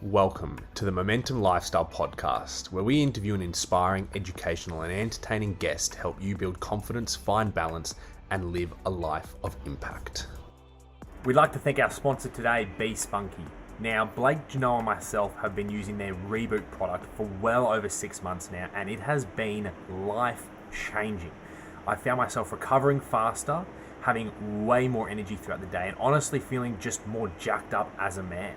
Welcome to the Momentum Lifestyle Podcast, where we interview an inspiring, educational, and entertaining guest to help you build confidence, find balance, and live a life of impact. We'd like to thank our sponsor today, Be Spunky. Now, Blake, Janelle, and myself have been using their Reboot product for well over 6 months now, and it has been life-changing. I found myself recovering faster, having way more energy throughout the day, and honestly feeling just more jacked up as a man.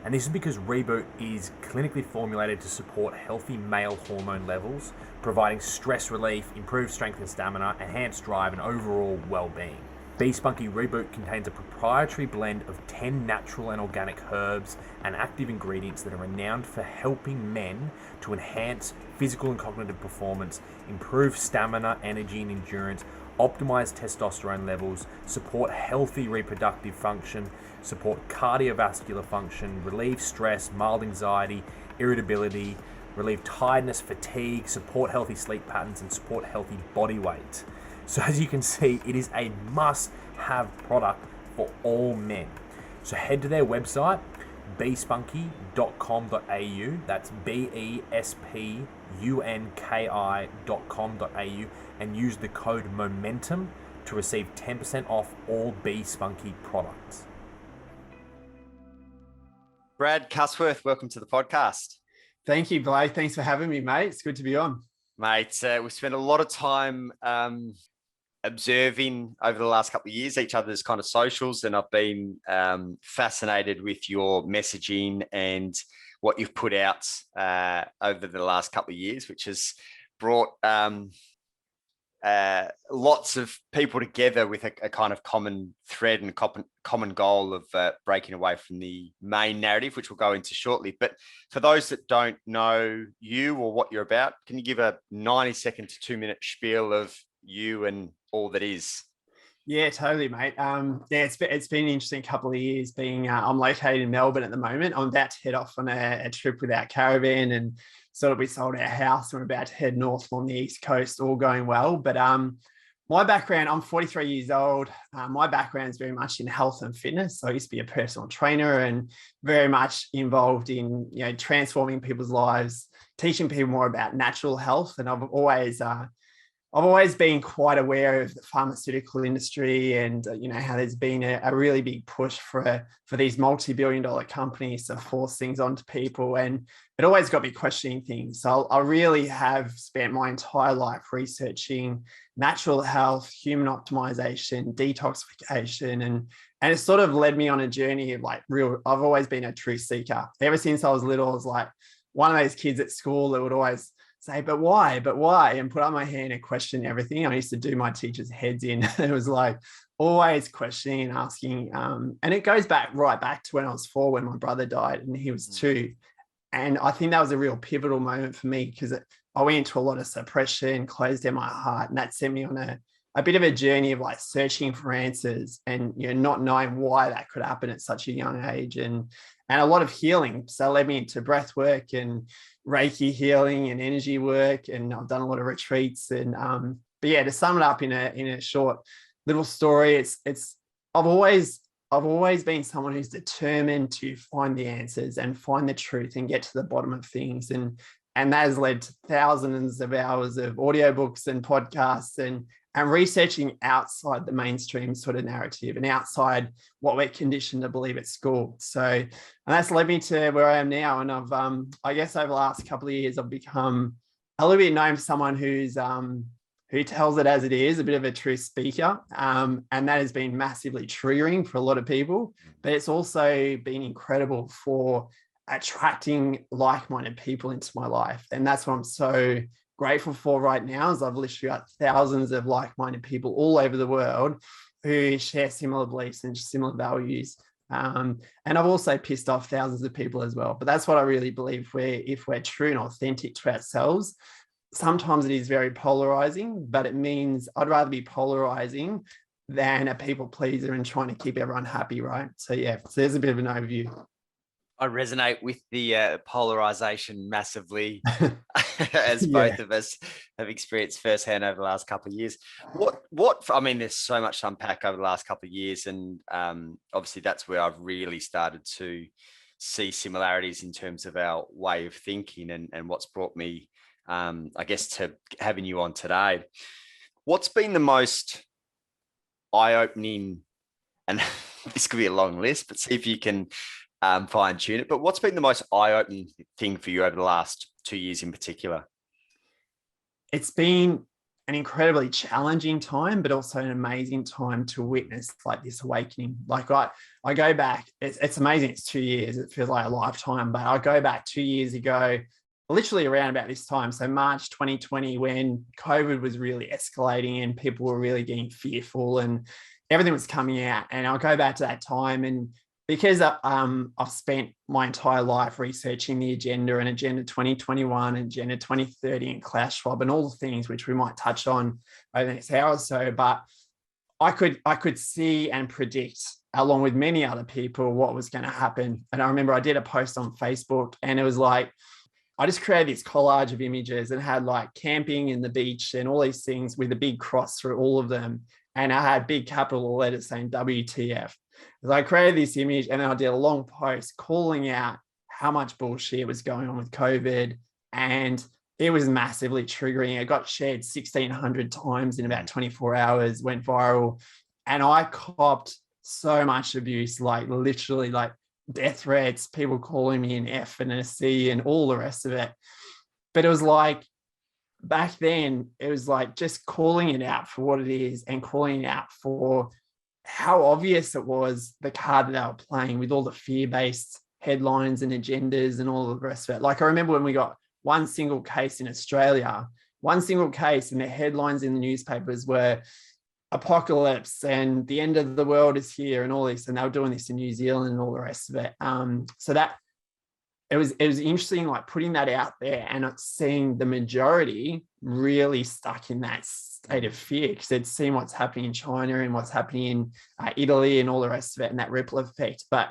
And this is because Reboot is clinically formulated to support healthy male hormone levels, providing stress relief, improved strength and stamina, enhanced drive, and overall well-being. Be Spunky Reboot contains a proprietary blend of 10 natural and organic herbs and active ingredients that are renowned for helping men to enhance physical and cognitive performance, improve stamina, energy, and endurance, optimize testosterone levels, support healthy reproductive function, support cardiovascular function, relieve stress, mild anxiety, irritability, relieve tiredness, fatigue, support healthy sleep patterns, and support healthy body weight. So as you can see, it is a must-have product for all men. So head to their website, bespunky.com.au. That's bespunki.com.au, and use the code MOMENTUM to receive 10% off all Be Spunky products. Brad Cusworth, welcome to the podcast. Thank you, Blake. Thanks for having me, mate. It's good to be on. Mate, we've spent a lot of time observing over the last couple of years each other's kind of socials, and I've been fascinated with your messaging and what you've put out over the last couple of years, which has brought lots of people together with a kind of common thread and common goal of breaking away from the main narrative, which we'll go into shortly. But for those that don't know you or what you're about, can you give a 90-second to 2-minute spiel of you and all that is? Yeah, totally, mate. It's been an interesting couple of years being, I'm located in Melbourne at the moment. I'm about to head off on a trip with our caravan, and sort of we sold our house and we're about to head north on the East Coast, all going well. But my background, I'm 43 years old. My background is very much in health and fitness. So I used to be a personal trainer and very much involved in, transforming people's lives, teaching people more about natural health. And I've always been quite aware of the pharmaceutical industry and, how there's been a really big push for these multi-billion-dollar companies to force things onto people. And it always got me questioning things. So I really have spent my entire life researching natural health, human optimization, detoxification, and it sort of led me on a journey of I've always been a truth seeker. Ever since I was little, I was like one of those kids at school that would always say, but why, and put up my hand and question everything. I used to do my teachers' heads in. It was like always questioning and asking. And it goes right back to when I was 4, when my brother died and he was 2. And I think that was a real pivotal moment for me, because I went into a lot of suppression, closed down my heart, and that sent me on a bit of a journey of searching for answers and not knowing why that could happen at such a young age, and a lot of healing. So it led me into breath work and Reiki healing and energy work, and I've done a lot of retreats. And but yeah, to sum it up in a short little story, I've always been someone who's determined to find the answers and find the truth and get to the bottom of things, and that has led to thousands of hours of audiobooks and podcasts and researching outside the mainstream sort of narrative and outside what we're conditioned to believe at school. So, and that's led me to where I am now. And I've, I guess over the last couple of years, I've become a little bit known for someone who tells it as it is, a bit of a truth speaker. And that has been massively triggering for a lot of people, but it's also been incredible for attracting like-minded people into my life. And that's what I'm so grateful for right now, is I've literally got thousands of like-minded people all over the world who share similar beliefs and similar values. And I've also pissed off thousands of people as well. But that's what I really believe. If we're true and authentic to ourselves, sometimes it is very polarizing, but it means I'd rather be polarizing than a people pleaser and trying to keep everyone happy, right? So yeah, so there's a bit of an overview. I resonate with the polarization massively, as both of us have experienced firsthand over the last couple of years. I mean, there's so much to unpack over the last couple of years, and obviously that's where I've really started to see similarities in terms of our way of thinking and what's brought me, I guess, to having you on today. What's been the most eye-opening, and this could be a long list, but see if you can fine tune it. But what's been the most eye-opening thing for you over the last 2 years in particular? It's been an incredibly challenging time, but also an amazing time to witness like this awakening. Like I go back, it's amazing. It's 2 years. It feels like a lifetime, but I go back 2 years ago, literally around about this time. So March 2020, when COVID was really escalating and people were really getting fearful and everything was coming out. And I'll go back to that time, and because I've spent my entire life researching the agenda and Agenda 2021 and Agenda 2030 and Klaus Schwab and all the things which we might touch on over the next hour or so, but I could see and predict, along with many other people, what was going to happen. And I remember I did a post on Facebook, and it was like, I just created this collage of images and had like camping in the beach and all these things with a big cross through all of them. And I had big capital letters saying WTF. So I created this image, and then I did a long post calling out how much bullshit was going on with COVID. And it was massively triggering. It got shared 1,600 times in about 24 hours, went viral. And I copped so much abuse, like literally like death threats, people calling me an F and a C and all the rest of it. But it was like, back then, it was like just calling it out for what it is and calling it out for how obvious it was, the card that they were playing with all the fear-based headlines and agendas and all the rest of it. Like I remember when we got one single case in Australia, one single case, and the headlines in the newspapers were apocalypse and the end of the world is here and all this, and they were doing this in New Zealand and all the rest of it. So that it was interesting, like putting that out there and seeing the majority really stuck in that state of fear, because they'd seen what's happening in China and what's happening in Italy and all the rest of it, and that ripple effect. But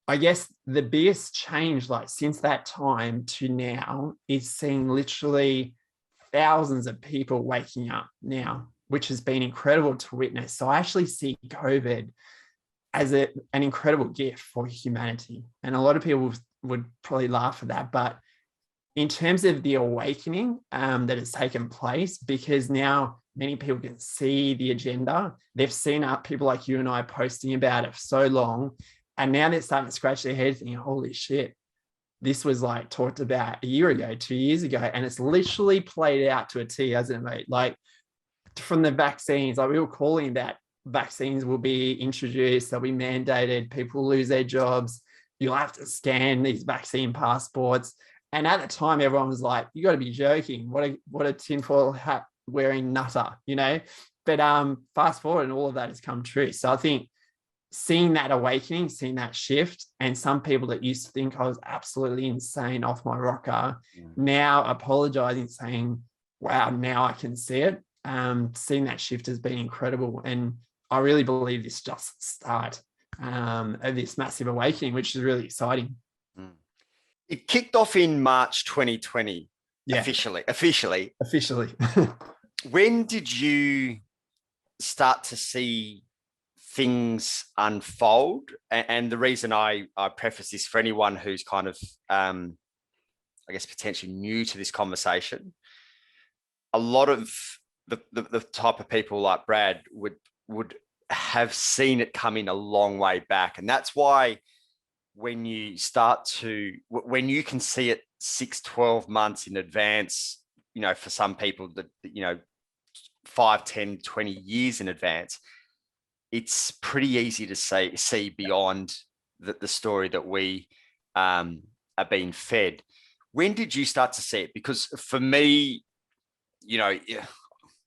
I guess the biggest change, like since that time to now, is seeing literally thousands of people waking up now, which has been incredible to witness. So I actually see COVID as an incredible gift for humanity. And a lot of people would probably laugh at that. But in terms of the awakening that has taken place, because now many people can see the agenda, they've seen people like you and I posting about it for so long, and now they're starting to scratch their head thinking, holy shit, this was like talked about a year ago, 2 years ago, and it's literally played out to a T, hasn't it, mate? Like from the vaccines, like we were calling that vaccines will be introduced, they'll be mandated, people will lose their jobs, you'll have to scan these vaccine passports. And at the time, everyone was like, you got to be joking. What a tinfoil hat wearing nutter, you know? But fast forward and all of that has come true. So I think seeing that awakening, seeing that shift, and some people that used to think I was absolutely insane off my rocker, now apologizing, saying, wow, now I can see it. Seeing that shift has been incredible. And I really believe this just the start of this massive awakening, which is really exciting. It kicked off in March 2020, yeah. Officially. When did you start to see things unfold? And the reason I preface this for anyone who's kind of, I guess, potentially new to this conversation, a lot of the type of people like Brad would have seen it coming a long way back. And that's why when you can see it 6-12 months in advance, you know, for some people that, you know, 5, 10, 20 years in advance, it's pretty easy to see beyond the story that we are being fed. When did you start to see it? Because for me, you know,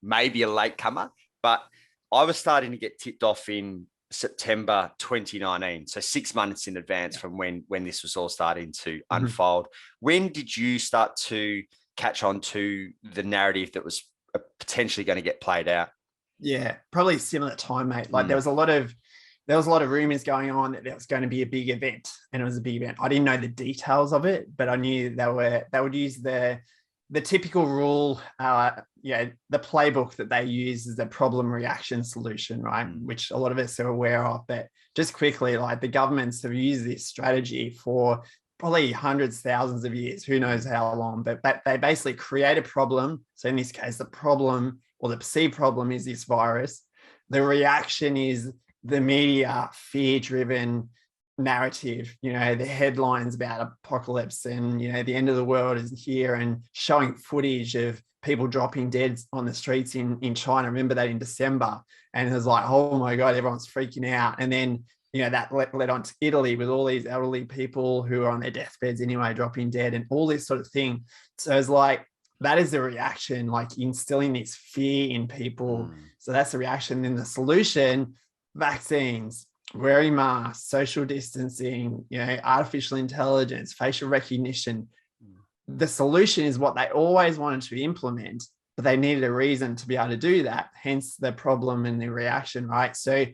maybe a latecomer, but I was starting to get tipped off in September 2019, so 6 months in advance from when this was all starting to unfold. When did you start to catch on to the narrative that was potentially going to get played out? Yeah, probably a similar time, mate. Like there was a lot of rumors going on that there was going to be a big event, and it was a big event. I didn't know the details of it, but I knew they would use the typical rule, the playbook that they use is the problem reaction solution, right? Which a lot of us are aware of. But just quickly, like the governments have used this strategy for probably hundreds, thousands of years, who knows how long, but they basically create a problem. So in this case, the problem or the perceived problem is this virus. The reaction is the media fear-driven narrative, the headlines about apocalypse and, the end of the world is here, and showing footage of people dropping dead on the streets in China. Remember that in December, and it was like, oh my God, everyone's freaking out. And then, that led on to Italy with all these elderly people who are on their deathbeds anyway, dropping dead and all this sort of thing. So it's like, that is the reaction, like instilling this fear in people. So that's the reaction. Then the solution, vaccines, wearing masks, social distancing, artificial intelligence, facial recognition. The solution is what they always wanted to implement, but they needed a reason to be able to do that. Hence the problem and the reaction, right? So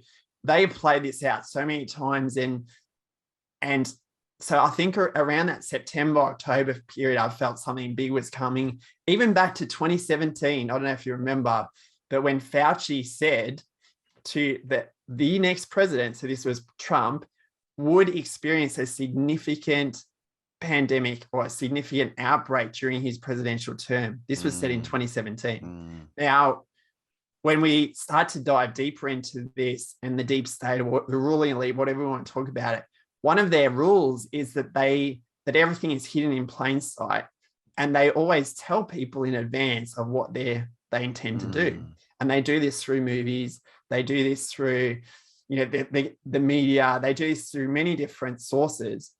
they've played this out so many times. And so I think around that September, October period, I felt something big was coming. Even back to 2017, I don't know if you remember, but when Fauci said that the next president, so this was Trump, would experience a significant pandemic or a significant outbreak during his presidential term. This was said in 2017. Now, when we start to dive deeper into this and the deep state or the ruling elite, whatever we want to talk about it, one of their rules is that everything is hidden in plain sight, and they always tell people in advance of what they intend to do. And they do this through movies. They do this through, the media. They do this through many different sources.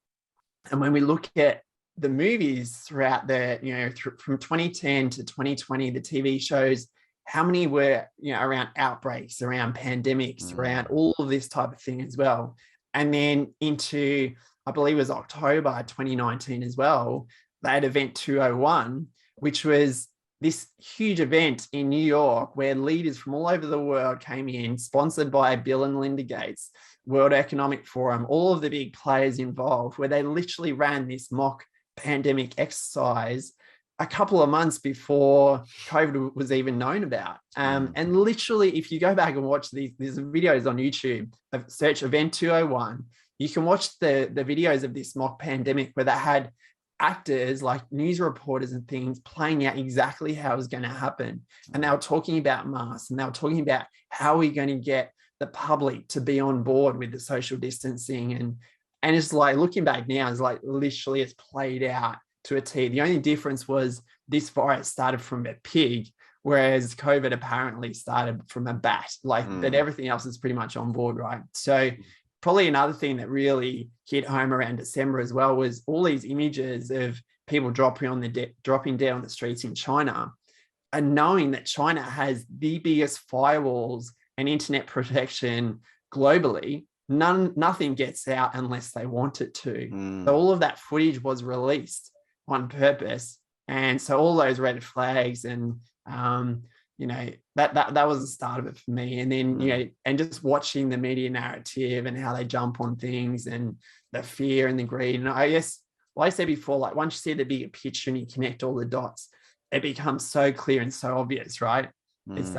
And when we look at the movies throughout from 2010 to 2020, the TV shows, how many were, around outbreaks, around pandemics, around all of this type of thing as well. And then into, I believe it was October 2019 as well, they had Event 201, which was this huge event in New York where leaders from all over the world came in, sponsored by Bill and Melinda Gates, World Economic Forum, all of the big players involved, where they literally ran this mock pandemic exercise a couple of months before COVID was even known about. And literally, if you go back and watch these videos on YouTube, search Event 201, you can watch the videos of this mock pandemic where they had actors like news reporters and things playing out exactly how it was going to happen. And they were talking about masks, and they were talking about how we're going to get the public to be on board with the social distancing. And it's like, looking back now, it's like literally it's played out to a T. The only difference was this virus started from a pig, whereas COVID apparently started from a bat. But everything else is pretty much on board, right? So probably another thing that really hit home around December as well was all these images of people dropping dead on the streets in China, and knowing that China has the biggest firewalls and internet protection globally. Nothing gets out unless they want it to. So all of that footage was released on purpose, and so all those red flags and that was the start of it for me. And then and just watching the media narrative and how they jump on things and the fear and the greed. And I guess, like I said before, like once you see the bigger picture and you connect all the dots, it becomes so clear and so obvious, right? It's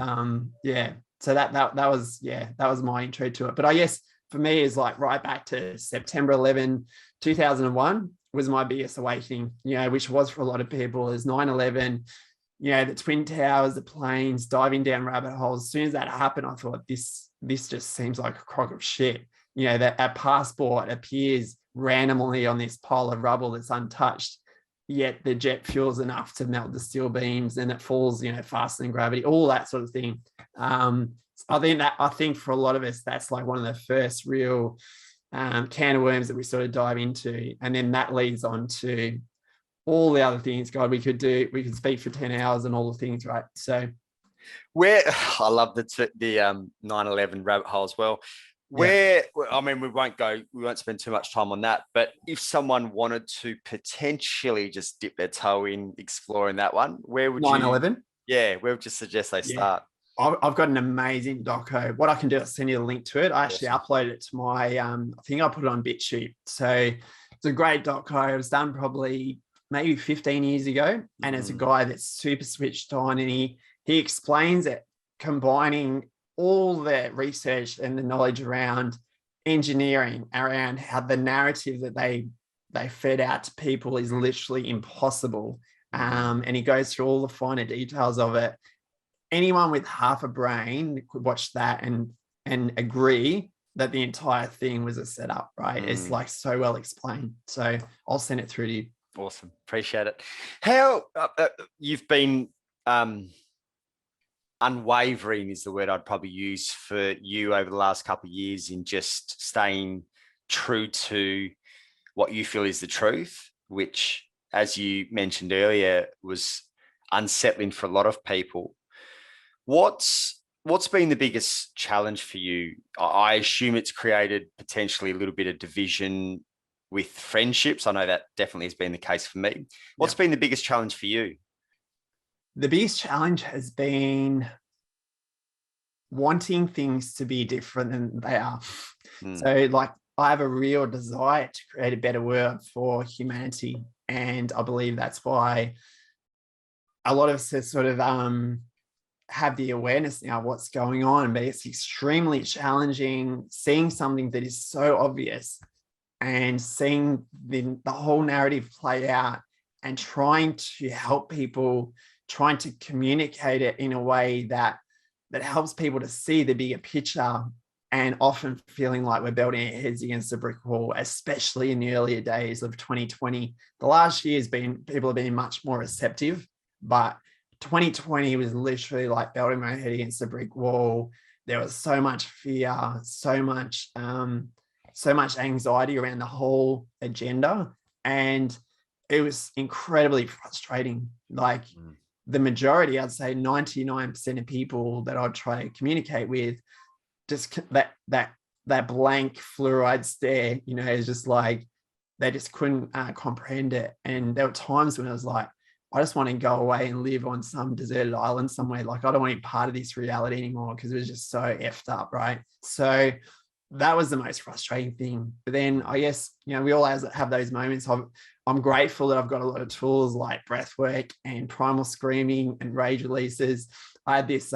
so that was my intro to it. But I guess for me is like right back to September 11 2001 was my biggest awakening, which was for a lot of people, is 9/11, the Twin Towers, the planes, diving down rabbit holes. As soon as that happened, I thought this just seems like a crock of shit. That a passport appears randomly on this pile of rubble that's untouched, yet the jet fuel's enough to melt the steel beams, and it falls, faster than gravity, all that sort of thing. I think for a lot of us, that's like one of the first real can of worms that we sort of dive into. And then that leads on to all the other things. God, we could speak for 10 hours and all the things, right? So I love the 9/11 rabbit hole as well. I mean, we won't spend too much time on that, but if someone wanted to potentially just dip their toe in exploring that one, where would 9/11? Where would you suggest they start? I've got an amazing doco. What I can do is send you the link to it. I actually uploaded it to my, I think I put it on BitChute. So it's a great doco. It was done probably maybe 15 years ago. And it's a guy that's super switched on, and he explains it, combining all the research and the knowledge around engineering, around how the narrative that they fed out to people is literally impossible. And he goes through all the finer details of it. Anyone with half a brain could watch that and agree that the entire thing was a setup, right? It's like so well explained. So I'll send it through to you. Awesome. Appreciate it. How you've been unwavering is the word I'd probably use for you over the last couple of years in just staying true to what you feel is the truth, which, as you mentioned earlier, was unsettling for a lot of people. What's been the biggest challenge for you? I assume it's created potentially a little bit of division with friendships. I know that definitely has been the case for me. What's been the biggest challenge for you? The biggest challenge has been wanting things to be different than they are. So like, I have a real desire to create a better world for humanity. And I believe that's why a lot of us sort of have the awareness now of what's going on, but it's extremely challenging seeing something that is so obvious and seeing the whole narrative play out and trying to help people, trying to communicate it in a way that helps people to see the bigger picture, and often feeling like we're building our heads against a brick wall, especially in the earlier days of 2020. The last year people have been much more receptive, but 2020 was literally like building my head against a brick wall. There was so much fear, so much anxiety around the whole agenda. And it was incredibly frustrating. Like the majority, I'd say 99% of people that I'd try to communicate with, just that blank fluoride stare, is just like, they just couldn't comprehend it. And there were times when I was like, I just want to go away and live on some deserted island somewhere. Like, I don't want to be part of this reality anymore because it was just so effed up, right? So that was the most frustrating thing. But then I guess, we all have those moments. I'm grateful that I've got a lot of tools like breath work and primal screaming and rage releases. I had this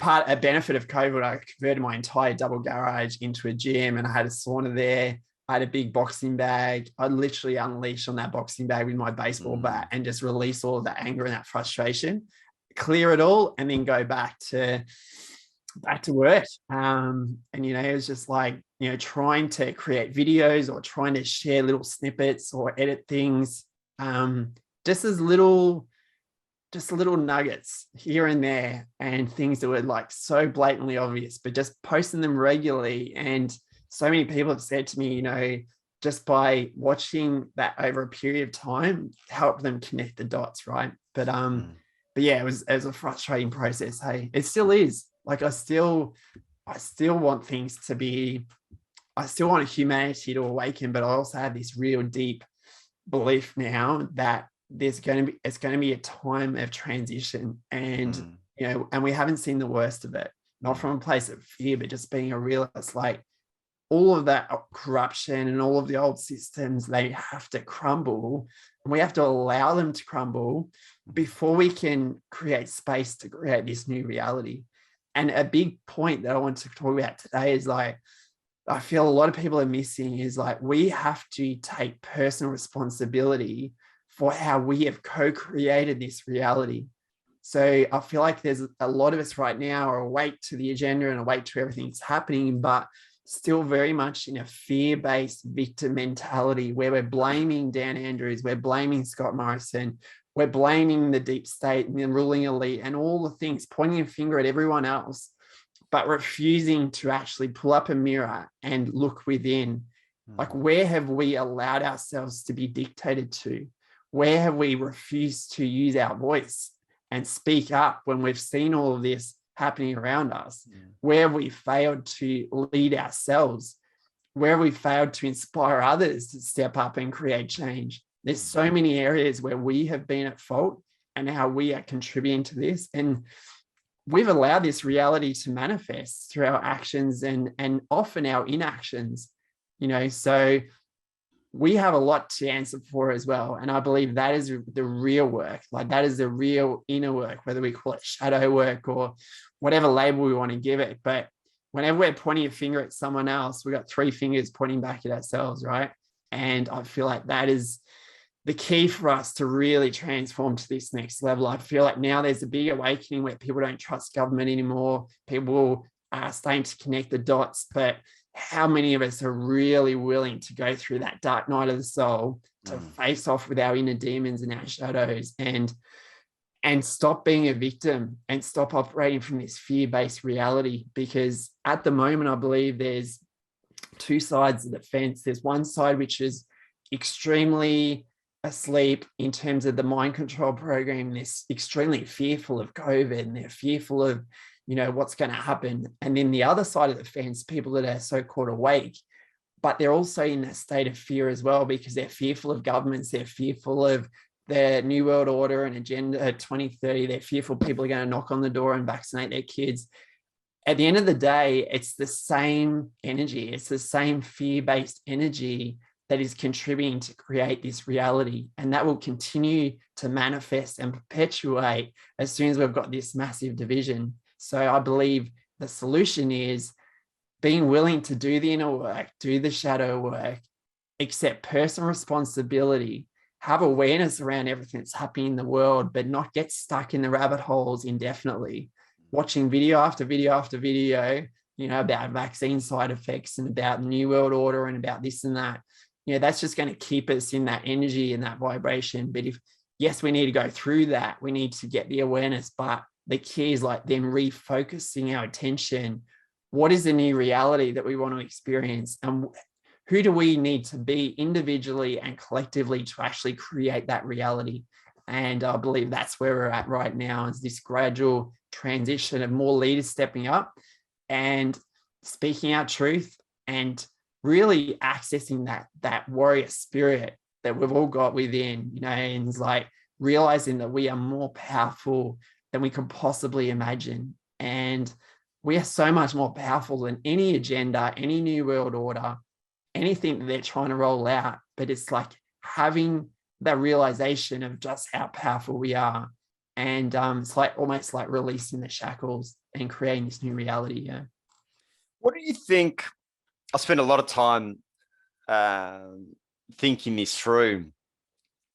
a benefit of COVID. I converted my entire double garage into a gym, and I had a sauna there. I had a big boxing bag. I'd literally unleash on that boxing bag with my baseball bat and just release all of that anger and that frustration, clear it all, and then go back to work. And, it was just like, trying to create videos or trying to share little snippets or edit things, just little nuggets here and there, and things that were like so blatantly obvious, but just posting them regularly. And so many people have said to me, just by watching that over a period of time, help them connect the dots, right? But yeah, it was a frustrating process. Hey, it still is. Like, I still want things to be, I still want humanity to awaken, but I also have this real deep belief now that it's going to be a time of transition, and and we haven't seen the worst of it, not from a place of fear, but just being a realist. Like, all of that corruption and all of the old systems, they have to crumble, and we have to allow them to crumble before we can create space to create this new reality. And a big point that I want to talk about today is like, I feel a lot of people are missing is like, we have to take personal responsibility for how we have co-created this reality. So I feel like there's a lot of us right now are awake to the agenda and awake to everything that's happening, but still very much in a fear-based victim mentality where we're blaming Dan Andrews, we're blaming Scott Morrison, we're blaming the deep state and the ruling elite and all the things, pointing a finger at everyone else, but refusing to actually pull up a mirror and look within. Like, where have we allowed ourselves to be dictated to? Where have we refused to use our voice and speak up when we've seen all of this happening around us? Where have we failed to lead ourselves? Where have we failed to inspire others to step up and create change? There's so many areas where we have been at fault and how we are contributing to this. And we've allowed this reality to manifest through our actions and often our inactions, So we have a lot to answer for as well. And I believe that is the real work. Like that is the real inner work, whether we call it shadow work or whatever label we want to give it. But whenever we're pointing a finger at someone else, we got 3 fingers pointing back at ourselves, right? And I feel like that is the key for us to really transform to this next level. I feel like now there's a big awakening where people don't trust government anymore. People are starting to connect the dots, but how many of us are really willing to go through that dark night of the soul to face off with our inner demons and our shadows and stop being a victim and stop operating from this fear-based reality? Because at the moment, I believe there's 2 sides of the fence. There's one side which is extremely asleep in terms of the mind control program. They're extremely fearful of COVID and they're fearful of, what's going to happen. And then the other side of the fence, people that are so-called awake, but they're also in a state of fear as well because they're fearful of governments. They're fearful of the New World Order and Agenda 2030. They're fearful people are going to knock on the door and vaccinate their kids. At the end of the day, it's the same energy. It's the same fear-based energy that is contributing to create this reality. And that will continue to manifest and perpetuate as soon as we've got this massive division. So I believe the solution is being willing to do the inner work, do the shadow work, accept personal responsibility, have awareness around everything that's happening in the world, but not get stuck in the rabbit holes indefinitely, watching video after video after video, about vaccine side effects and about the New World Order and about this and that. That's just going to keep us in that energy and that vibration. But yes, we need to go through that. We need to get the awareness, but the key is like then refocusing our attention. What is the new reality that we want to experience? And who do we need to be individually and collectively to actually create that reality? And I believe that's where we're at right now, is this gradual transition of more leaders stepping up and speaking our truth and really accessing that warrior spirit that we've all got within, and it's like realizing that we are more powerful than we could possibly imagine. And we are so much more powerful than any agenda, any New World Order, anything that they're trying to roll out. But it's like having that realization of just how powerful we are. And it's like almost like releasing the shackles and creating this new reality. Yeah. What do you think? I spent a lot of time thinking this through.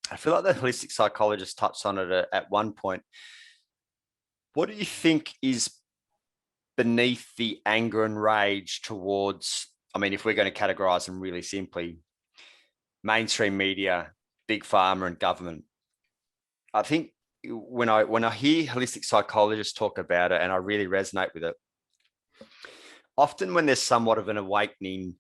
I feel like the holistic psychologist touched on it at one point. What do you think is beneath the anger and rage towards, if we're going to categorize them really simply, mainstream media, big pharma and government? I think when I hear holistic psychologists talk about it, and I really resonate with it, often when there's somewhat of an awakening,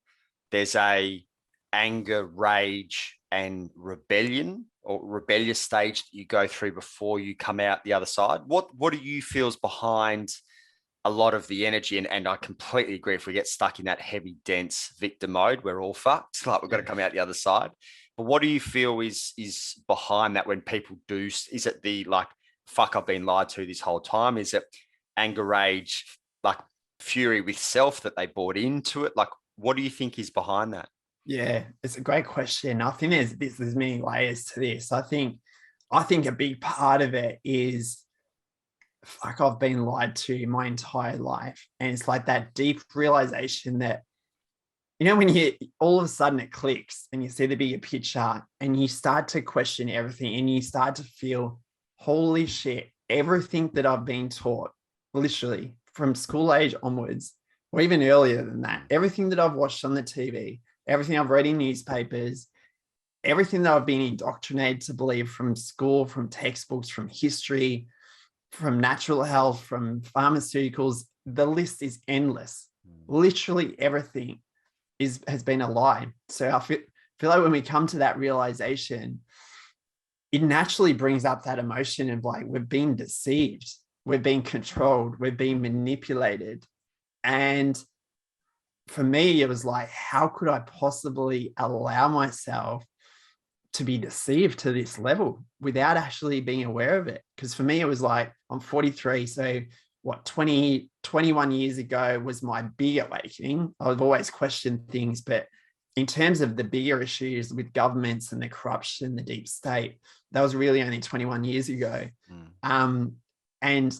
there's a anger, rage, and rebellion or rebellious stage that you go through before you come out the other side. What do you feel is behind a lot of the energy? And I completely agree. If we get stuck in that heavy, dense victim mode, we're all fucked. It's like we've got to come out the other side. But what do you feel is behind that when people do? Is it the fuck, I've been lied to this whole time? Is it anger, rage, fury with self that they bought into it? What do you think is behind that? Yeah, it's a great question. I think there's many layers to this. I think a big part of it is I've been lied to my entire life. And it's like that deep realization that, when you all of a sudden it clicks and you see the bigger picture and you start to question everything and you start to feel, holy shit, everything that I've been taught, literally from school age onwards, or even earlier than that, everything that I've watched on the TV, everything I've read in newspapers, everything that I've been indoctrinated to believe from school, from textbooks, from history, from natural health, from pharmaceuticals, the list is endless. Literally everything has been a lie. So I feel like when we come to that realization, it naturally brings up that emotion of we've been deceived, we've been controlled, we've been manipulated. And for me, it was how could I possibly allow myself to be deceived to this level without actually being aware of it? Because for me, it was I'm 43. So 21 years ago was my big awakening. I've always questioned things, but in terms of the bigger issues with governments and the corruption, the deep state, that was really only 21 years ago. And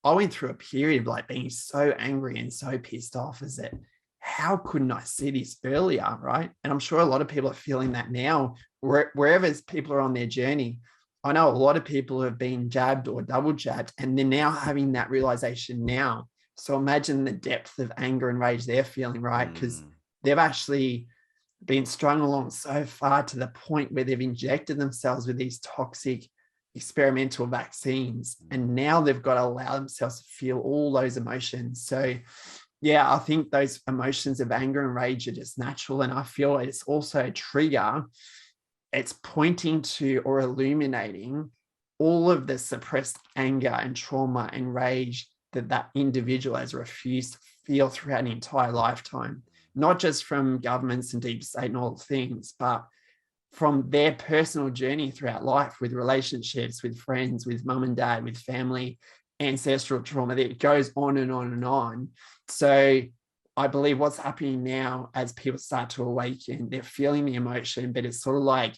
I went through a period of like being so angry and so pissed off as that, how couldn't I see this earlier, right? And I'm sure a lot of people are feeling that now, wherever people are on their journey. I know a lot of people have been jabbed or double jabbed, and they're now having that realization now. So imagine the depth of anger and rage they're feeling, right? Because they've actually been strung along so far to the point where they've injected themselves with these toxic experimental vaccines, and now they've got to allow themselves to feel all those emotions. So yeah, I think those emotions of anger and rage are just natural, and I feel it's also a trigger. It's pointing to or illuminating all of the suppressed anger and trauma and rage that individual has refused to feel throughout an entire lifetime, not just from governments and deep state and all the things, but from their personal journey throughout life, with relationships, with friends, with mum and dad, with family, ancestral trauma, that it goes on and on and on. So I believe what's happening now as people start to awaken, they're feeling the emotion, but it's sort of like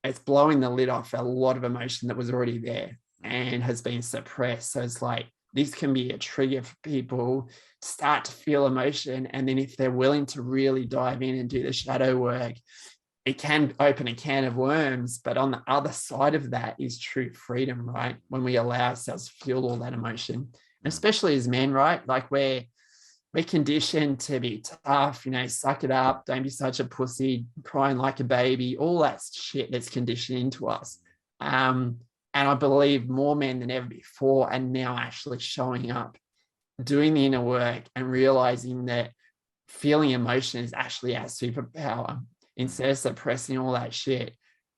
it's blowing the lid off a lot of emotion that was already there and has been suppressed. So it's like this can be a trigger for people to start to feel emotion. And then if they're willing to really dive in and do the shadow work, it can open a can of worms. But on the other side of that is true freedom, right? When we allow ourselves to feel all that emotion, and especially as men, right? Like we're conditioned to be tough, suck it up, don't be such a pussy, crying like a baby, all that shit that's conditioned into us. And I believe more men than ever before are now actually showing up, doing the inner work and realizing that feeling emotion is actually our superpower. Instead of suppressing all that shit,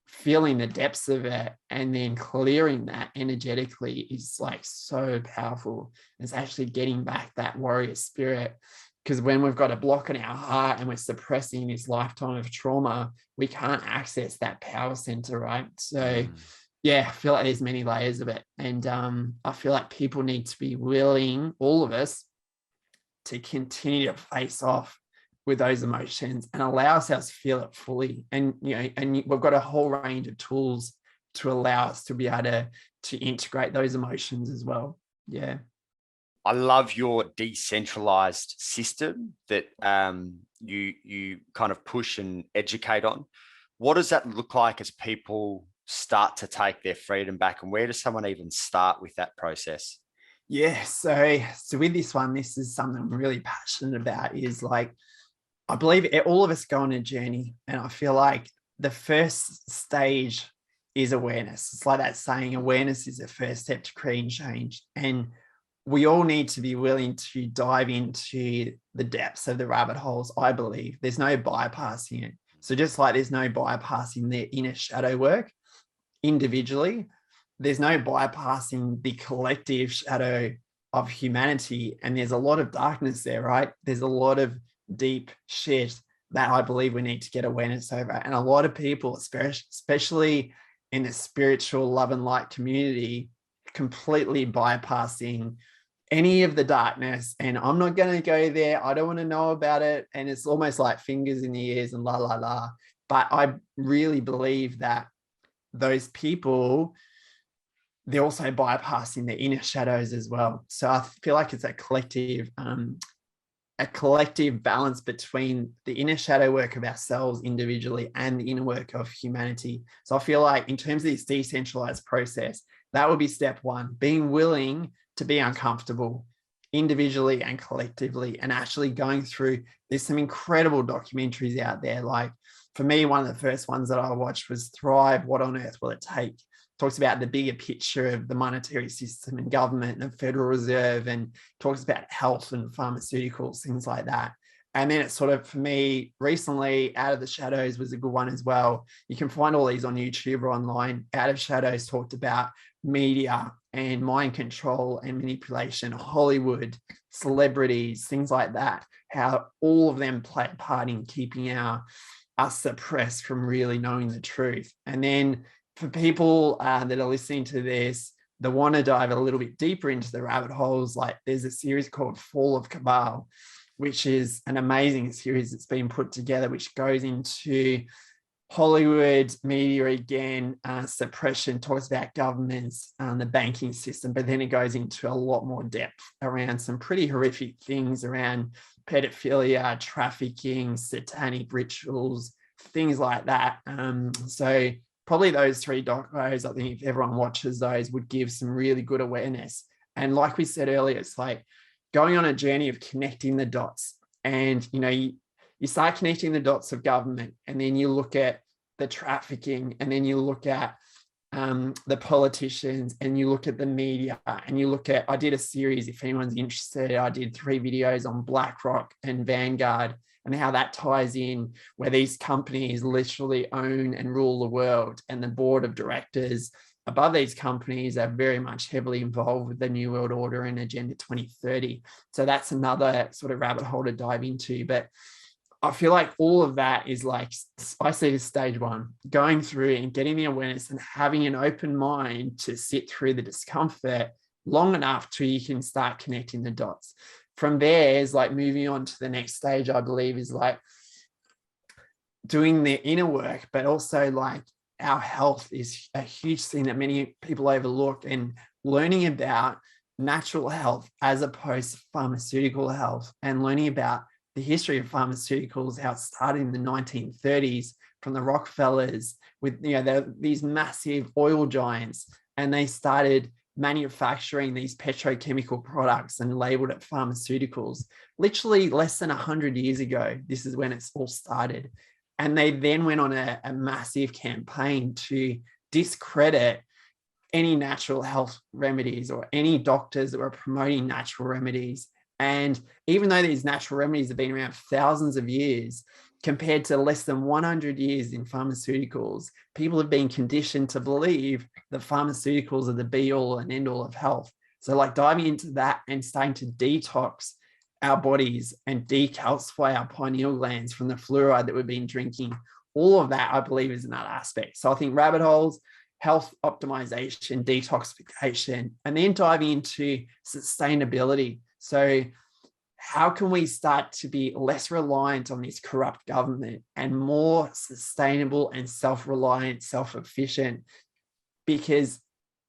feeling the depths of it and then clearing that energetically is like so powerful. It's actually getting back that warrior spirit, because when we've got a block in our heart and we're suppressing this lifetime of trauma, we can't access that power center, right? So yeah, I feel like there's many layers of it. And I feel like people need to be willing, all of us, to continue to face off with those emotions and allow ourselves to feel it fully. And we've got a whole range of tools to allow us to be able to integrate those emotions as well. Yeah. I love your decentralized system that you kind of push and educate on. What does that look like as people start to take their freedom back, and where does someone even start with that process? Yeah, so with this one, this is something I'm really passionate about, is like, I believe all of us go on a journey, and I feel like the first stage is awareness. It's like that saying, awareness is the first step to creating change. And we all need to be willing to dive into the depths of the rabbit holes, I believe. There's no bypassing it. So just like there's no bypassing the inner shadow work individually, there's no bypassing the collective shadow of humanity. And there's a lot of darkness there, right? There's a lot of deep shit that I believe we need to get awareness over. And a lot of people, especially in the spiritual love and light community, completely bypassing any of the darkness. And I'm not going to go there. I don't want to know about it. And it's almost like fingers in the ears and la, la, la. But I really believe that those people, they're also bypassing the inner shadows as well. So I feel like it's a collective balance between the inner shadow work of ourselves individually and the inner work of humanity. So I feel like in terms of this decentralized process, that would be step one, being willing to be uncomfortable individually and collectively, and actually going through, there's some incredible documentaries out there. Like for me, one of the first ones that I watched was Thrive, What on Earth Will It Take? Talks about the bigger picture of the monetary system and government and the Federal Reserve, and talks about health and pharmaceuticals, things like that. And then it's sort of, for me, recently, Out of the Shadows was a good one as well. You can find all these on YouTube or online. Out of Shadows talked about media and mind control and manipulation, Hollywood, celebrities, things like that, how all of them play a part in keeping us suppressed from really knowing the truth. And then for people that are listening to this, that want to dive a little bit deeper into the rabbit holes, like there's a series called Fall of Cabal, which is an amazing series that's been put together, which goes into Hollywood media again, suppression, talks about governments, the banking system, but then it goes into a lot more depth around some pretty horrific things around pedophilia, trafficking, satanic rituals, things like that. So probably those 3 docos, I think if everyone watches those, would give some really good awareness. And like we said earlier, it's like going on a journey of connecting the dots. And, you start connecting the dots of government, and then you look at the trafficking, and then you look at the politicians, and you look at the media, and you look at, I did a series, if anyone's interested, I did 3 videos on BlackRock and Vanguard and how that ties in, where these companies literally own and rule the world, and the board of directors above these companies are very much heavily involved with the New World Order and Agenda 2030. So that's another sort of rabbit hole to dive into. But I feel like all of that is like, I see this stage 1, going through and getting the awareness and having an open mind to sit through the discomfort long enough till you can start connecting the dots. From there is like moving on to the next stage, I believe, is like doing the inner work, but also like our health is a huge thing that many people overlook, and learning about natural health as opposed to pharmaceutical health, and learning about the history of pharmaceuticals, how it started in the 1930s from the Rockefellers with, these massive oil giants, and they started manufacturing these petrochemical products and labeled it pharmaceuticals. Literally less than 100 years ago, this is when it's all started. And they then went on a massive campaign to discredit any natural health remedies or any doctors that were promoting natural remedies. And even though these natural remedies have been around thousands of years, compared to less than 100 years in pharmaceuticals, people have been conditioned to believe that pharmaceuticals are the be all and end all of health. So like diving into that and starting to detox our bodies and decalcify our pineal glands from the fluoride that we've been drinking, all of that, I believe, is another aspect. So I think rabbit holes, health optimization, detoxification, and then diving into sustainability. So how can we start to be less reliant on this corrupt government and more sustainable and self-reliant, self-efficient? Because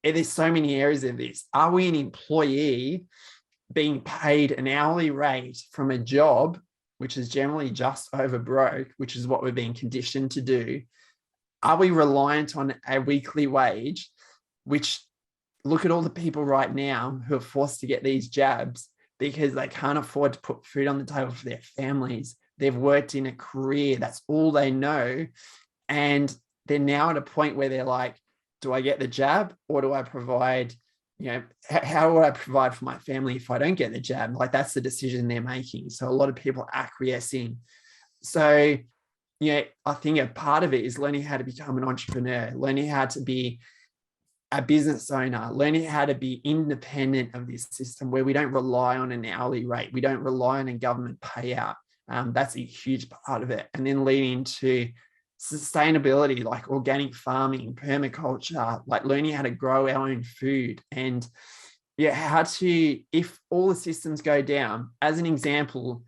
there's so many areas of this. Are we an employee being paid an hourly rate from a job, which is generally just over broke, which is what we're being conditioned to do? Are we reliant on a weekly wage, which, look at all the people right now who are forced to get these jabs because they can't afford to put food on the table for their families. They've worked in a career, that's all they know. And they're now at a point where they're like, do I get the jab, or do I provide, how would I provide for my family if I don't get the jab? Like, that's the decision they're making. So a lot of people acquiescing. So, I think a part of it is learning how to become an entrepreneur, learning how to be a business owner, learning how to be independent of this system where we don't rely on an hourly rate. We don't rely on a government payout. That's a huge part of it. And then leading to sustainability, like organic farming, permaculture, like learning how to grow our own food. And how to, if all the systems go down, as an example,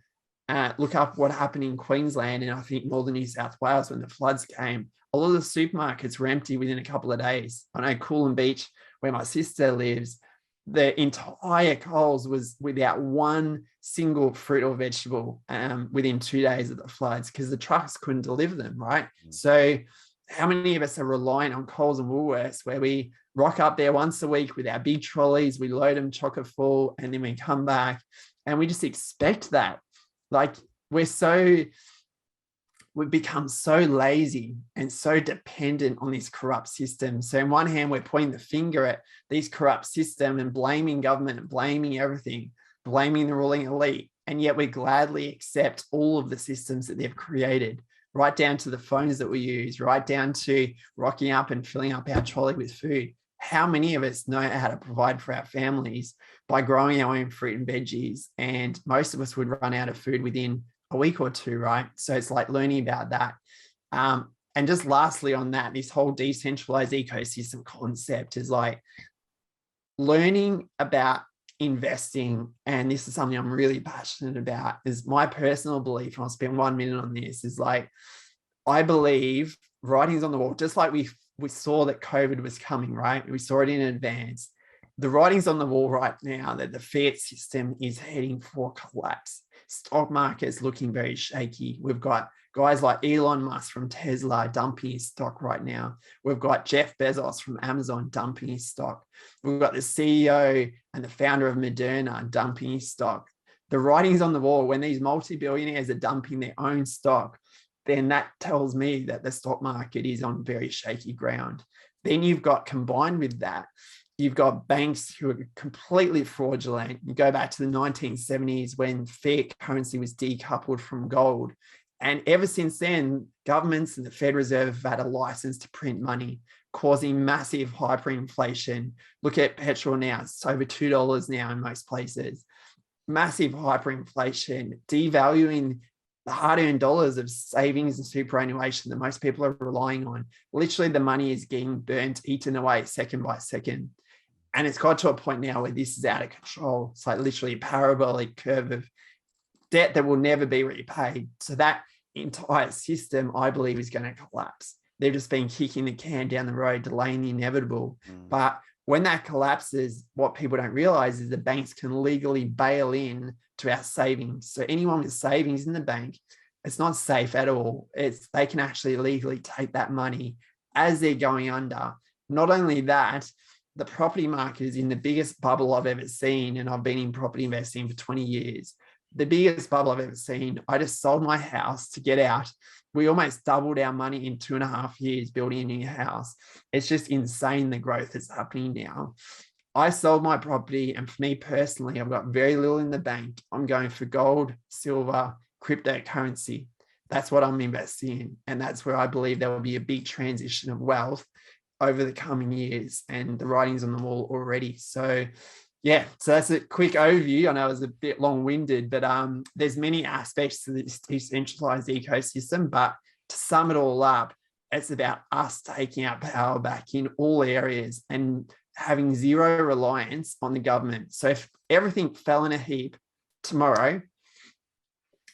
look up what happened in Queensland and I think northern New South Wales when the floods came. A lot of the supermarkets were empty within a couple of days. I know Coolum Beach, where my sister lives, the entire Coles was without one single fruit or vegetable within 2 days of the floods because the trucks couldn't deliver them, right? So how many of us are reliant on Coles and Woolworths where we rock up there once a week with our big trolleys, we load them chocker full, and then we come back and we just expect that. Like, we've become so lazy and so dependent on this corrupt system. So on one hand, we're pointing the finger at these corrupt system and blaming government and blaming everything, blaming the ruling elite. And yet we gladly accept all of the systems that they've created, right down to the phones that we use, right down to rocking up and filling up our trolley with food. How many of us know how to provide for our families by growing our own fruit and veggies? And most of us would run out of food within a week or two, right? So it's like learning about that. And just lastly on that, this whole decentralized ecosystem concept is like learning about investing, and this is something I'm really passionate about, is my personal belief, and I'll spend 1 minute on this, is like, I believe writing's on the wall, just like we saw that COVID was coming, right? We saw it in advance. The writing's on the wall right now that the fiat system is heading for collapse. Stock market is looking very shaky. We've got guys like Elon Musk from Tesla dumping his stock right now. We've got Jeff Bezos from Amazon dumping his stock. We've got the CEO and the founder of Moderna dumping his stock. The writing's on the wall. When these multi-billionaires are dumping their own stock, then that tells me that the stock market is on very shaky ground. Then you've got, combined with that, you've got banks who are completely fraudulent. You go back to the 1970s when fiat currency was decoupled from gold. And ever since then, governments and the Fed Reserve have had a license to print money, causing massive hyperinflation. Look at petrol now. It's over $2 now in most places. Massive hyperinflation, devaluing the hard-earned dollars of savings and superannuation that most people are relying on. Literally, the money is getting burnt, eaten away second by second. And it's got to a point now where this is out of control. It's like literally a parabolic curve of debt that will never be repaid. So that entire system, I believe, is going to collapse. They've just been kicking the can down the road, delaying the inevitable. But when that collapses, what people don't realize is the banks can legally bail in to our savings. So anyone with savings in the bank, it's not safe at all. They can actually legally take that money as they're going under. Not only that, the property market is in the biggest bubble I've ever seen, and I've been in property investing for 20 years. The biggest bubble I've ever seen. I just sold my house to get out. We almost doubled our money in 2.5 years building a new house. It's just insane, the growth that's happening now. I sold my property, and for me personally, I've got very little in the bank. I'm going for gold, silver, cryptocurrency. That's what I'm investing in. And that's where I believe there will be a big transition of wealth over the coming years, and the writing's on the wall already. So yeah, so that's a quick overview. I know it was a bit long-winded, but there's many aspects to this decentralized ecosystem. But to sum it all up, it's about us taking our power back in all areas and having zero reliance on the government. So if everything fell in a heap tomorrow,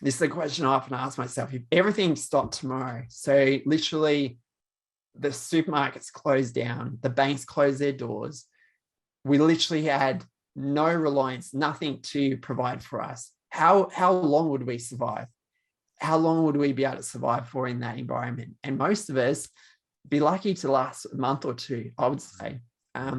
this is the question I often ask myself: if everything stopped tomorrow, so literally the supermarkets closed down, the banks closed their doors, we literally had no reliance, nothing to provide for us. How long would we survive? How long would we be able to survive for in that environment? And most of us be lucky to last a month or two, I would say.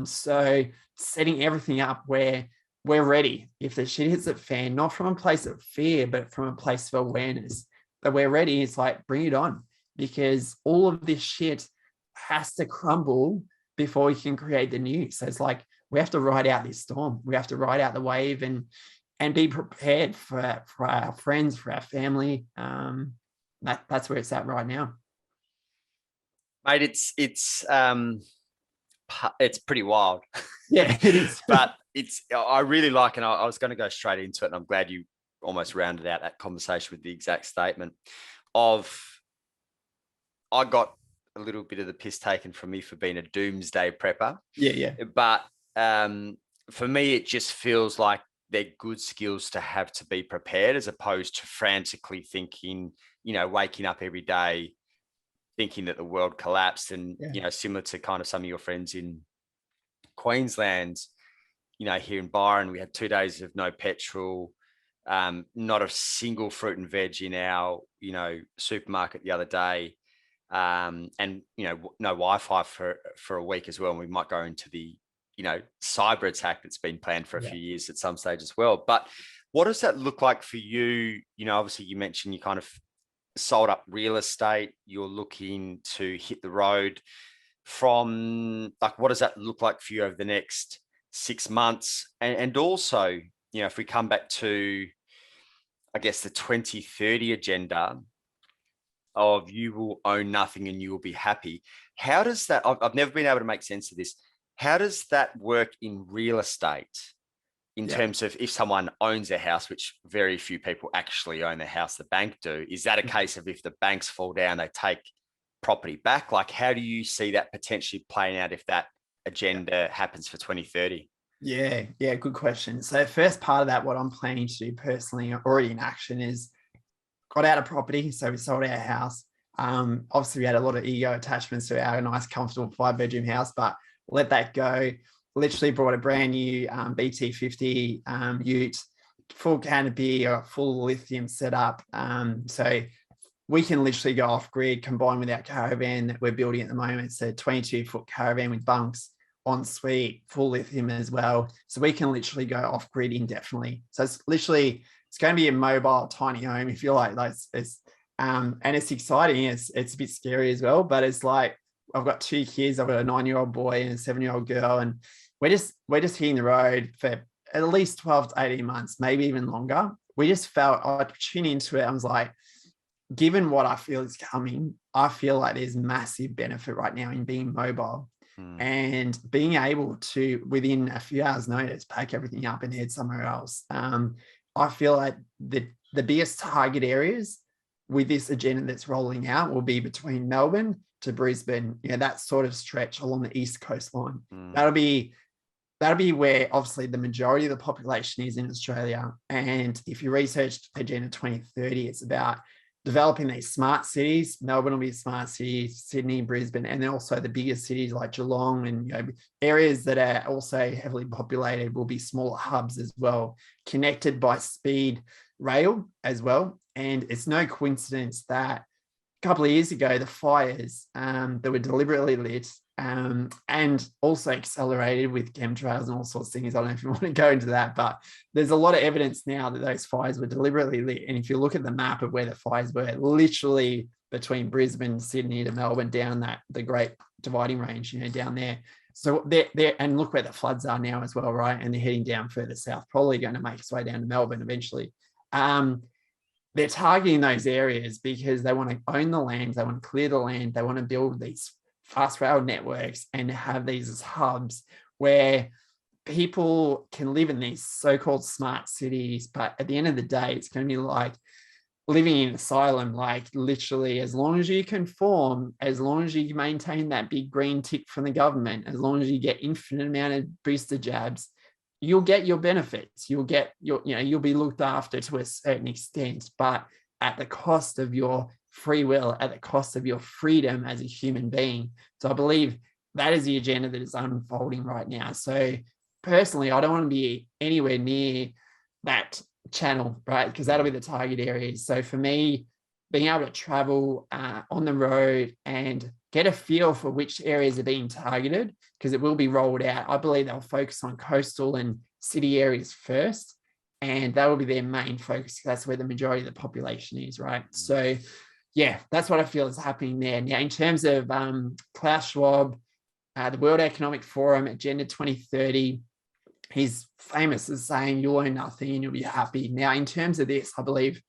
So setting everything up where we're ready. If the shit hits the fan, not from a place of fear, but from a place of awareness that we're ready, it's like, bring it on, because all of this shit has to crumble before we can create the new. So it's like, we have to ride out this storm. We have to ride out the wave and be prepared for our friends, for our family. That's where it's at right now. Mate, it's pretty wild. Yeah, it is. But I really like, and I was going to go straight into it, and I'm glad you almost rounded out that conversation with the exact statement of, I got a little bit of the piss taken from me for being a doomsday prepper. Yeah. But for me, it just feels like they're good skills to have to be prepared, as opposed to frantically thinking, waking up every day thinking that the world collapsed. And, similar to kind of some of your friends in Queensland, here in Byron, we had 2 days of no petrol, not a single fruit and veg in our, supermarket the other day. And, no Wi-Fi for a week as well. And we might go into the, cyber attack that's been planned for a few years at some stage as well. But what does that look like for you? Obviously you mentioned you kind of sold up real estate. You're looking to hit the road from, like, what does that look like for you over the next 6 months? And also, if we come back to, I guess, the 2030 agenda of you will own nothing and you will be happy. How does that, I've never been able to make sense of this. How does that work in real estate in terms of, if someone owns a house, which very few people actually own the house, the bank do, is that a case of, if the banks fall down, they take property back? Like, how do you see that potentially playing out if that agenda happens for 2030? Yeah, good question. So first part of that, what I'm planning to do personally, already in action, is got out of property. So we sold our house. Obviously we had a lot of ego attachments to our nice, comfortable 5-bedroom house, but let that go. Literally brought a brand new BT50 ute, full canopy, or full lithium setup. So we can literally go off grid, combined with our caravan that we're building at the moment. It's a 22-foot caravan with bunks, en suite, full lithium as well. So we can literally go off grid indefinitely. So it's literally, it's going to be a mobile tiny home, if you like. And it's exciting. It's a bit scary as well, but it's like, I've got 2 kids. I've got a 9-year-old boy and a 7-year-old girl, and we're just hitting the road for at least 12 to 18 months, maybe even longer. We just felt, I tuned into it. I was like, given what I feel is coming, I feel like there's massive benefit right now in being mobile and being able to, within a few hours notice, pack everything up and head somewhere else. I feel like the biggest target areas with this agenda that's rolling out will be between Melbourne to Brisbane, that sort of stretch along the east coastline. That'll be where obviously the majority of the population is in Australia. And if you research Agenda 2030, it's about developing these smart cities. Melbourne will be a smart city, Sydney, Brisbane, and then also the bigger cities like Geelong and areas that are also heavily populated will be smaller hubs as well, connected by speed rail as well. And it's no coincidence that a couple of years ago, the fires that were deliberately lit and also accelerated with chemtrails and all sorts of things. I don't know if you want to go into that, but there's a lot of evidence now that those fires were deliberately lit. And if you look at the map of where the fires were, literally between Brisbane, Sydney to Melbourne, down the Great Dividing Range, down there. So they're and look where the floods are now as well, right? And they're heading down further south, probably going to make its way down to Melbourne eventually. They're targeting those areas because they want to own the land, they want to clear the land, they want to build these fast rail networks and have these as hubs where people can live in these so-called smart cities. But at the end of the day, it's going to be like living in an asylum, like literally, as long as you conform, as long as you maintain that big green tick from the government, as long as you get infinite amount of booster jabs, you'll get your benefits. You'll be looked after to a certain extent, but at the cost of your free will, at the cost of your freedom as a human being. So I believe that is the agenda that is unfolding right now. So personally, I don't want to be anywhere near that channel, right? Because that'll be the target areas. So for me, being able to travel on the road and get a feel for which areas are being targeted, because it will be rolled out. I believe they'll focus on coastal and city areas first, and that will be their main focus. That's where the majority of the population is, right? So yeah, that's what I feel is happening there. Now, in terms of Klaus Schwab, the World Economic Forum, Agenda 2030, he's famous as saying, you'll own nothing and you'll be happy. Now, in terms of this, I believe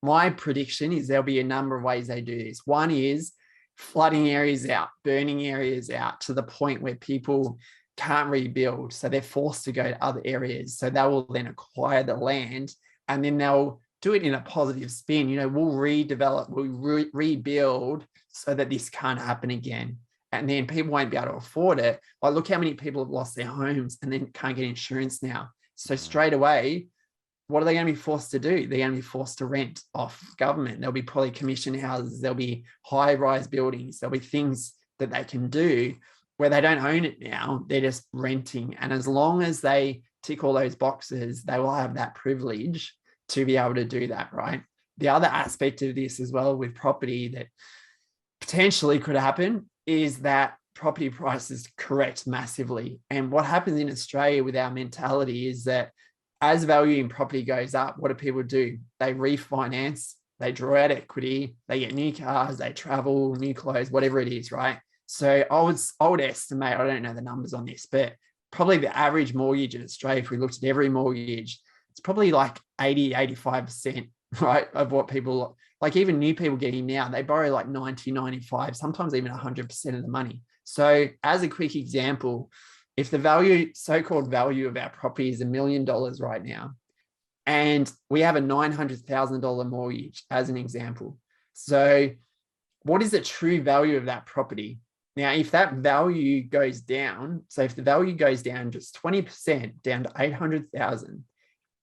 my prediction is there'll be a number of ways they do this. One is flooding areas out, burning areas out to the point where people can't rebuild. So they're forced to go to other areas. So they will then acquire the land and then they'll do it in a positive spin. We'll redevelop, we'll rebuild so that this can't happen again. And then people won't be able to afford it. Like, look how many people have lost their homes and then can't get insurance now. So straight away, what are they going to be forced to do? They're going to be forced to rent off government. There'll be probably commission houses. There'll be high-rise buildings. There'll be things that they can do where they don't own it now. They're just renting. And as long as they tick all those boxes, they will have that privilege to be able to do that, right? The other aspect of this as well with property that potentially could happen is that property prices correct massively. And what happens in Australia with our mentality is that as value in property goes up, what do people do? They refinance, they draw out equity, they get new cars, they travel, new clothes, whatever it is, right? So I would estimate, I don't know the numbers on this, but probably the average mortgage in Australia, if we looked at every mortgage, it's probably like 85%, right, of what people, like even new people getting now, they borrow like 90, 95, sometimes even 100% of the money. So as a quick example, if the so-called value of our property is $1 million right now, and we have a $900,000 mortgage as an example. So what is the true value of that property? Now, if that value goes down, so if the value goes down just 20% down to 800,000,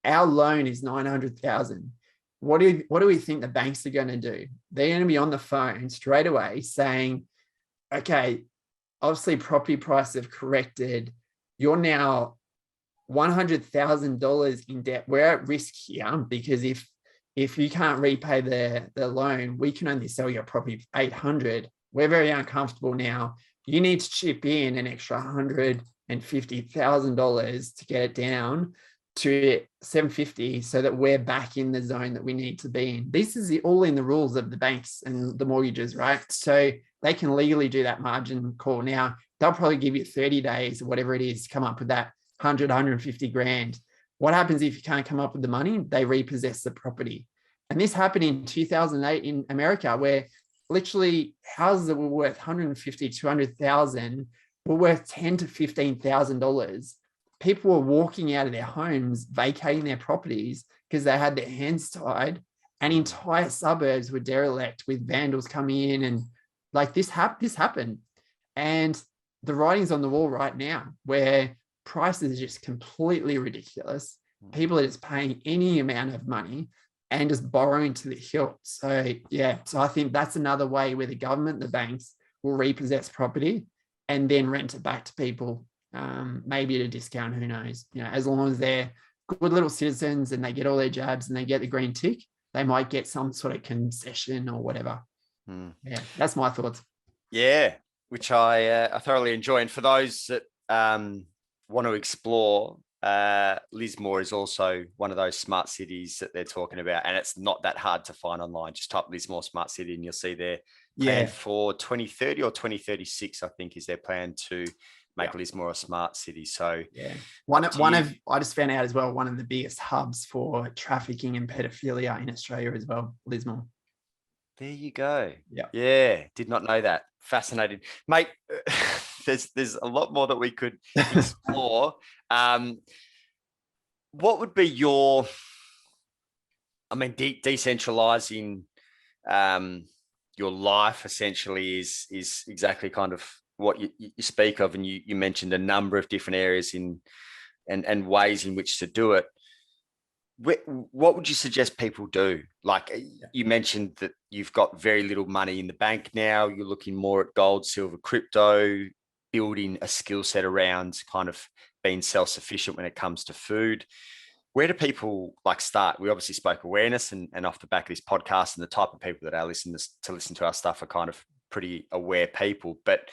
our loan is 900,000. What do we think the banks are going to do? They're going to be on the phone straight away saying, okay, obviously property prices have corrected. You're now $100,000 in debt. We're at risk here because if you can't repay the loan, we can only sell your property for 800. We're very uncomfortable now. You need to chip in an extra $150,000 to get it down to 750 so that we're back in the zone that we need to be in. This is all in the rules of the banks and the mortgages, right? So they can legally do that margin call. Now, they'll probably give you 30 days or whatever it is to come up with that 150 grand. What happens if you can't come up with the money? They repossess the property. And this happened in 2008 in America, where literally houses that were worth 150, 200,000 were worth $10,000 to $15,000. People were walking out of their homes, vacating their properties because they had their hands tied, and entire suburbs were derelict with vandals coming in. And like this happened. And the writing's on the wall right now, where prices are just completely ridiculous. People are just paying any amount of money and just borrowing to the hilt. So yeah, so I think that's another way where the government, the banks will repossess property and then rent it back to people, maybe at a discount, who knows? You know, as long as they're good little citizens and they get all their jabs and they get the green tick, they might get some sort of concession or whatever. Yeah, that's my thoughts. Yeah, which I thoroughly enjoy. And for those that want to explore, Lismore is also one of those smart cities that they're talking about, and it's not that hard to find online. Just type Lismore smart city and you'll see their plan for 2030 or 2036, I think, is their plan to make Lismore a smart city. So yeah, I just found out as well, one of the biggest hubs for trafficking and pedophilia in Australia as well, Lismore. There you go. Yeah, did not know that. Fascinating, mate. There's a lot more that we could explore. What would be your, decentralizing your life essentially is exactly kind of what you speak of, and you mentioned a number of different areas and ways in which to do it. What would you suggest people do? Like you mentioned that you've got very little money in the bank now. You're looking more at gold, silver, crypto, building a skill set around kind of being self-sufficient when it comes to food. Where do people start? We obviously spoke awareness, and off the back of this podcast, and the type of people that are listen to our stuff are kind of pretty aware people. But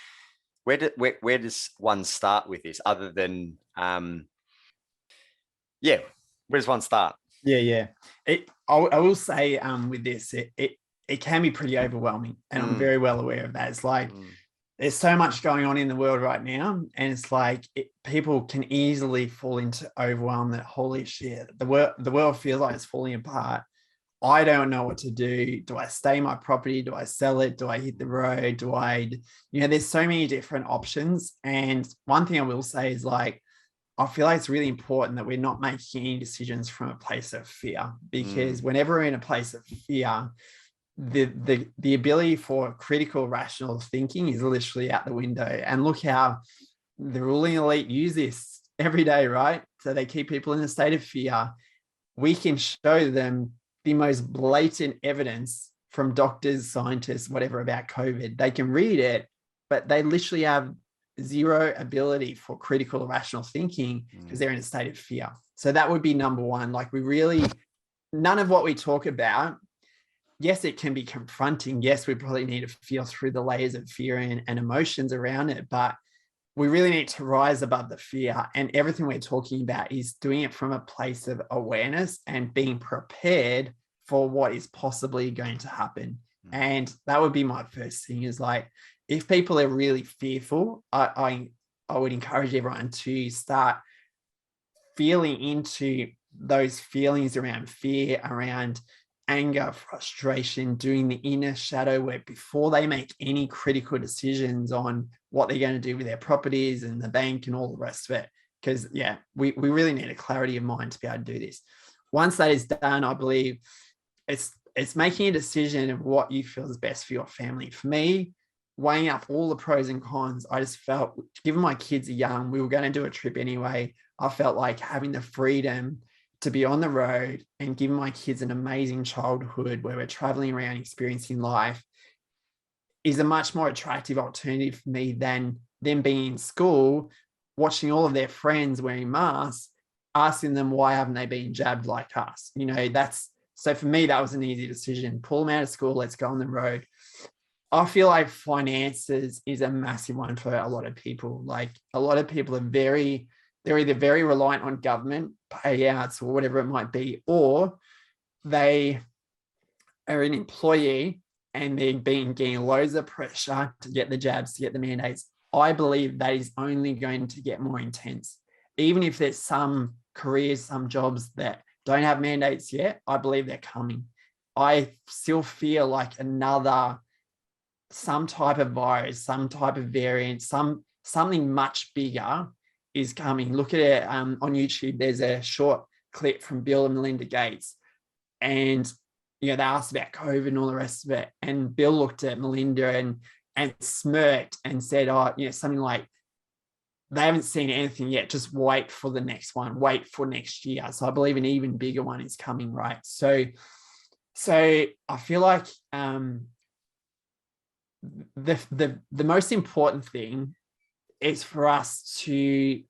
where does one start with this, other than where does one start? Yeah. I will say with this, it can be pretty overwhelming, and I'm very well aware of that. It's like there's so much going on in the world right now, and it's like people can easily fall into overwhelm. That holy shit, the world feels like it's falling apart. I don't know what to do. Do I stay in my property? Do I sell it? Do I hit the road? There's so many different options. And one thing I will say is I feel like it's really important that we're not making any decisions from a place of fear, because whenever we're in a place of fear, the ability for critical, rational thinking is literally out the window. And look how the ruling elite use this every day, right? So they keep people in a state of fear. We can show them the most blatant evidence from doctors, scientists, whatever, about COVID. They can read it, but they literally have zero ability for critical, rational thinking because they're in a state of fear. So that would be number one. None of what we talk about, yes, it can be confronting. Yes, we probably need to feel through the layers of fear and emotions around it, but we really need to rise above the fear. And everything we're talking about is doing it from a place of awareness and being prepared for what is possibly going to happen. And that would be my first thing, is if people are really fearful, I would encourage everyone to start feeling into those feelings around fear, around anger, frustration, doing the inner shadow work before they make any critical decisions on what they're going to do with their properties and the bank and all the rest of it. Because we really need a clarity of mind to be able to do this. Once that is done, I believe it's making a decision of what you feel is best for your family. For me, weighing up all the pros and cons, I just felt, given my kids are young, we were going to do a trip anyway. I felt like having the freedom to be on the road and giving my kids an amazing childhood where we're traveling around, experiencing life, is a much more attractive alternative for me than them being in school, watching all of their friends wearing masks, asking them why haven't they been jabbed like us? So for me, that was an easy decision. Pull them out of school, let's go on the road. I feel like finances is a massive one for a lot of people. Like a lot of people they're either very reliant on government payouts or whatever it might be, or they are an employee and they're getting loads of pressure to get the jabs, to get the mandates. I believe that is only going to get more intense. Even if there's some careers, some jobs that don't have mandates yet, I believe they're coming. I still feel like some type of virus, some type of variant, something much bigger is coming. Look at it on YouTube. There's a short clip from Bill and Melinda Gates, and they asked about COVID and all the rest of it. And Bill looked at Melinda and smirked and said, something like, they haven't seen anything yet. Just wait for the next one. Wait for next year. So I believe an even bigger one is coming, right? So I feel like the most important thing is for us to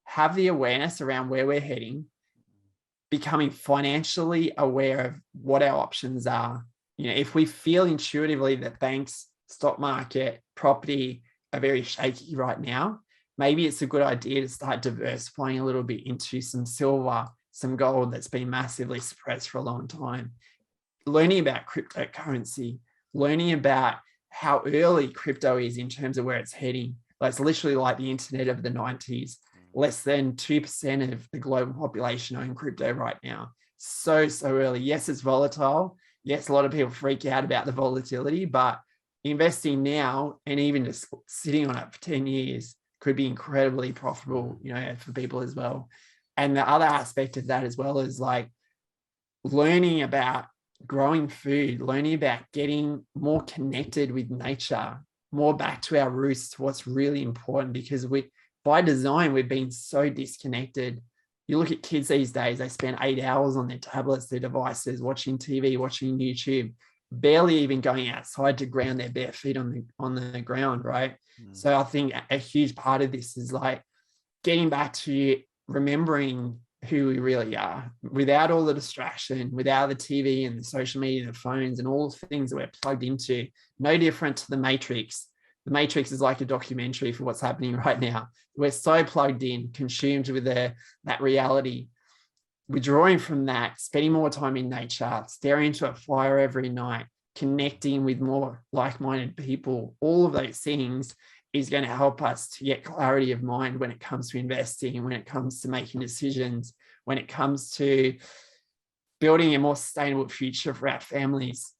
have the awareness around where we're heading, becoming financially aware of what our options are. If we feel intuitively that banks, stock market, property are very shaky right now, maybe it's a good idea to start diversifying a little bit into some silver, some gold that's been massively suppressed for a long time. Learning about cryptocurrency, learning about how early crypto is in terms of where it's heading. Like it's literally like the internet of the 90s. Less than 2% of the global population own crypto right now. So early. Yes, it's volatile. Yes, a lot of people freak out about the volatility, but investing now and even just sitting on it for 10 years could be incredibly profitable, for people as well. And the other aspect of that as well is like learning about growing food, learning about getting more connected with nature, more back to our roots, to what's really important, because by design, we've been so disconnected. You look at kids these days, they spend 8 hours on their tablets, their devices, watching TV, watching YouTube, barely even going outside to ground their bare feet on the ground, right? So I think a huge part of this is like getting back to remembering who we really are without all the distraction, without the TV and the social media, the phones and all the things that we're plugged into. No different to the Matrix. The Matrix is like a documentary for what's happening right now. We're so plugged in, consumed with that reality. Withdrawing from that, spending more time in nature, staring into a fire every night, connecting with more like-minded people, all of those things is going to help us to get clarity of mind when it comes to investing, when it comes to making decisions, when it comes to building a more sustainable future for our families.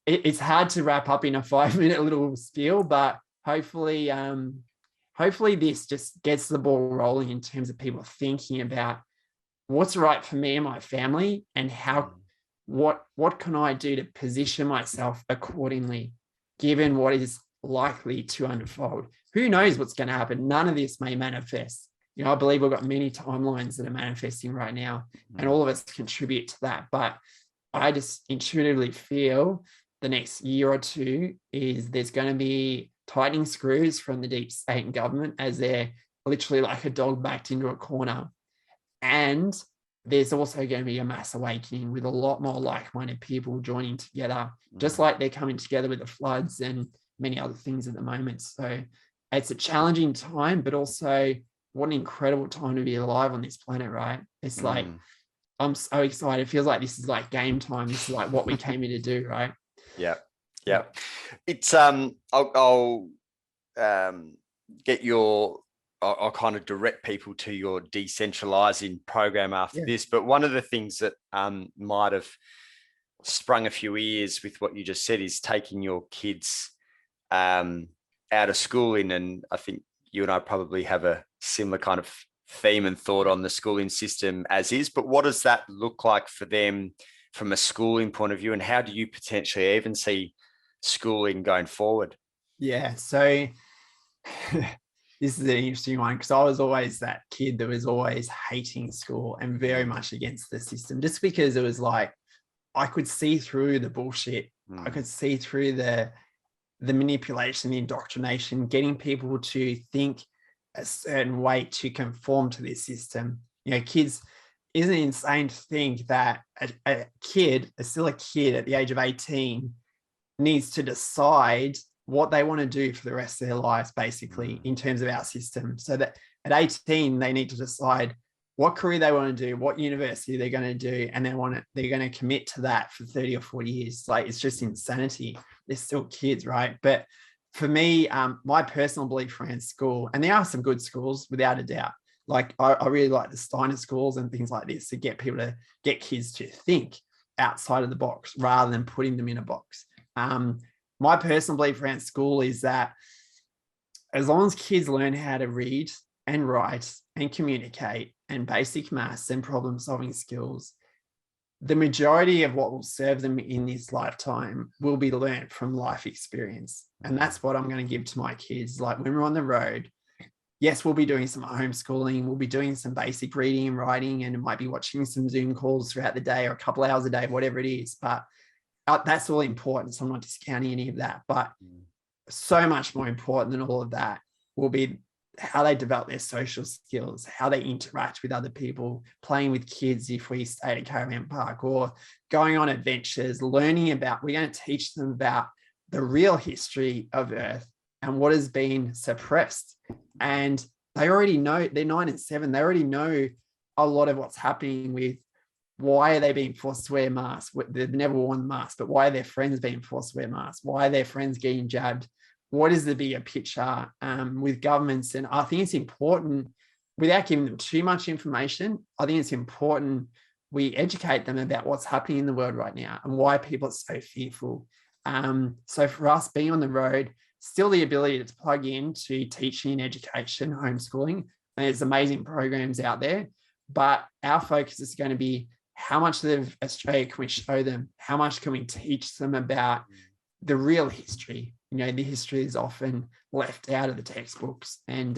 It's hard to wrap up in a 5-minute little spiel, but hopefully this just gets the ball rolling in terms of people thinking about what's right for me and my family, and what can I do to position myself accordingly, given what is likely to unfold. Who knows what's going to happen? None of this may manifest. I believe we've got many timelines that are manifesting right now, and all of us contribute to that. But I just intuitively feel the next year or two is there's going to be tightening screws from the deep state and government, as they're literally like a dog backed into a corner. And there's also going to be a mass awakening with a lot more like-minded people joining together, just like they're coming together with the floods and many other things at the moment. So it's a challenging time, but also what an incredible time to be alive on this planet, right? It's like, I'm so excited. It feels like this is like game time. This is like what we came here to do, right? Yeah. It's I'll get your, I'll kind of direct people to your decentralizing program after this. But one of the things that might have sprung a few ears with what you just said is taking your kids out of schooling. And I think you and I probably have a similar kind of theme and thought on the schooling system as is. But what does that look like for them from a schooling point of view? And how do you potentially even see schooling going forward? Yeah. So this is an interesting one because I was always that kid that was always hating school and very much against the system, just because it was like I could see through the bullshit. I could see through the manipulation, the indoctrination, getting people to think a certain way to conform to this system. Kids, isn't it insane to think that a kid is still a kid at the age of 18 needs to decide what they want to do for the rest of their lives, basically, in terms of our system. So that at 18, they need to decide what career they want to do, what university they're going to do, and they're going to commit to that for 30 or 40 years. Like, it's just insanity. They're still kids, right? But for me, my personal belief around school, and there are some good schools without a doubt. Like, I really like the Steiner schools and things like this to get people to get kids to think outside of the box rather than putting them in a box. My personal belief around school is that as long as kids learn how to read and write and communicate and basic maths and problem solving skills, the majority of what will serve them in this lifetime will be learned from life experience. And that's what I'm going to give to my kids. Like, when we're on the road, yes, we'll be doing some homeschooling, we'll be doing some basic reading and writing, and it might be watching some Zoom calls throughout the day or a couple hours a day, whatever it is. But that's all important. So I'm not discounting any of that. But so much more important than all of that will be how they develop their social skills, how they interact with other people, playing with kids if we stay at a caravan park, or going on adventures, we're going to teach them about the real history of Earth and what has been suppressed. And they already know, they're 9 and 7, they already know a lot of what's happening with why are they being forced to wear masks? They've never worn masks, but why are their friends being forced to wear masks? Why are their friends getting jabbed? What is the bigger picture with governments? And I think it's important, without giving them too much information, I think it's important we educate them about what's happening in the world right now and why people are so fearful. So for us, being on the road, still the ability to plug into teaching and education, homeschooling, and there's amazing programs out there, but our focus is going to be how much of Australia can we show them? How much can we teach them about the real history? The history is often left out of the textbooks. And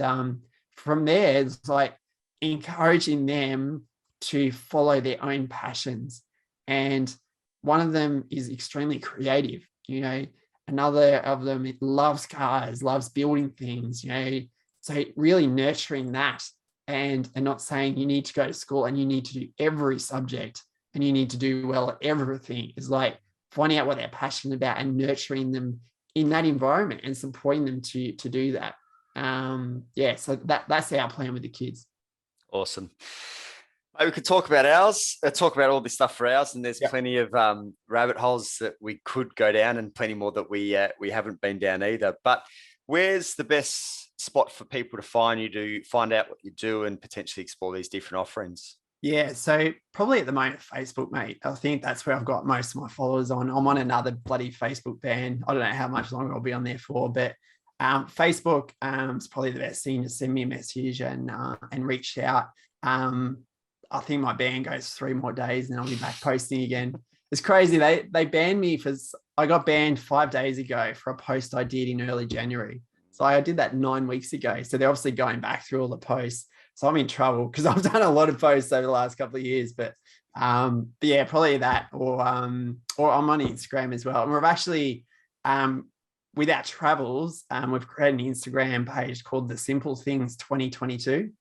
from there, it's like encouraging them to follow their own passions. And one of them is extremely creative. Another of them loves cars, loves building things, so really nurturing that. And not saying you need to go to school and you need to do every subject and you need to do well at everything. Is like finding out what they're passionate about and nurturing them in that environment and supporting them to do that. So that's our plan with the kids. Awesome. We could talk about ours, talk about all this stuff for ours, and there's plenty of rabbit holes that we could go down and plenty more that we haven't been down either. But where's the best spot for people to find you, to find out what you do and potentially explore these different offerings? Yeah, so probably at the moment, Facebook, mate. I think that's where I've got most of my followers on. I'm on another bloody Facebook ban. I don't know how much longer I'll be on there for, but Facebook is probably the best thing to send me a message and reach out. I think my ban goes 3 more days and I'll be back posting again. It's crazy. They banned me I got banned 5 days ago for a post I did in early January. So I did that 9 weeks ago. So they're obviously going back through all the posts. So I'm in trouble because I've done a lot of posts over the last couple of years. But yeah, probably that, or I'm on Instagram as well. And we've actually, with our travels, we've created an Instagram page called The Simple Things 2022.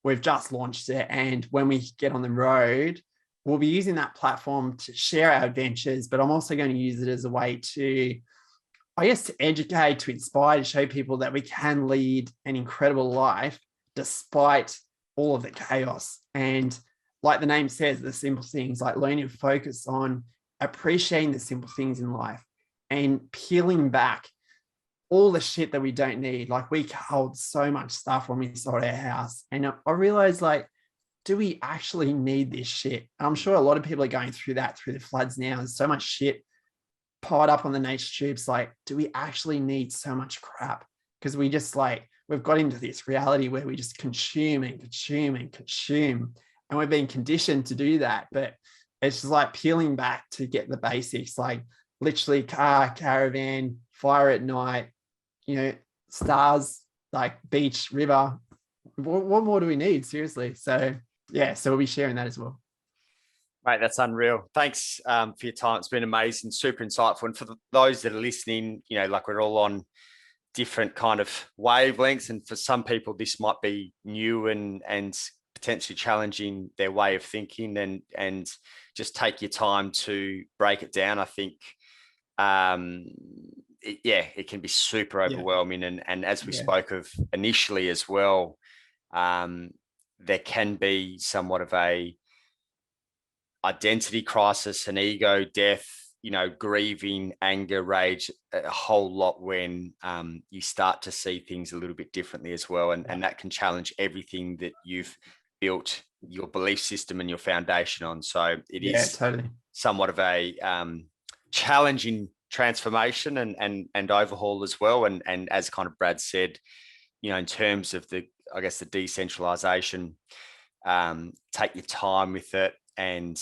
We've just launched it, and when we get on the road, we'll be using that platform to share our adventures, but I'm also going to use it as a way to, I guess, to educate, to inspire, to show people that we can lead an incredible life despite all of the chaos. And like the name says, the simple things, like learning to focus on appreciating the simple things in life and peeling back all the shit that we don't need. Like, we culled so much stuff when we sold our house. And I realized, like, do we actually need this shit? I'm sure a lot of people are going through that through the floods now. There's so much shit piled up on the nature tubes. Like, do we actually need so much crap? Because we just, like, we've got into this reality where we just consume and consume and consume. And we've been conditioned to do that. But it's just like peeling back to get the basics. Like, literally car, caravan, fire at night, stars, like beach, river. What more do we need? Seriously. So yeah, so we'll be sharing that as well. Mate, that's unreal. Thanks for your time. It's been amazing, super insightful. And for those that are listening, like we're all on different kind of wavelengths. And for some people, this might be new and potentially challenging their way of thinking, and just take your time to break it down. I think, it can be super overwhelming. And as we spoke of initially as well, there can be somewhat of a identity crisis, an ego death, grieving, anger, rage, a whole lot when you start to see things a little bit differently as well. And that can challenge everything that you've built your belief system and your foundation on. So it is totally somewhat of a challenging transformation and overhaul as well. And as kind of Brad said, in terms of the decentralization, take your time with it, and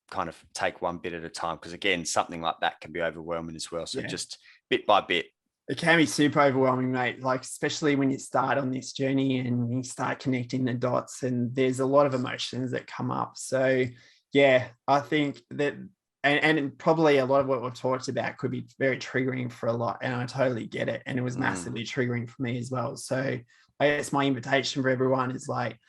kind of take one bit at a time, because again, something like that can be overwhelming as well. So just bit by bit. It can be super overwhelming, mate. Like, especially when you start on this journey and you start connecting the dots, and there's a lot of emotions that come up. So yeah, I think that, and probably a lot of what we've talked about could be very triggering for a lot, and I totally get it. And it was massively triggering for me as well. So I guess my invitation for everyone is like,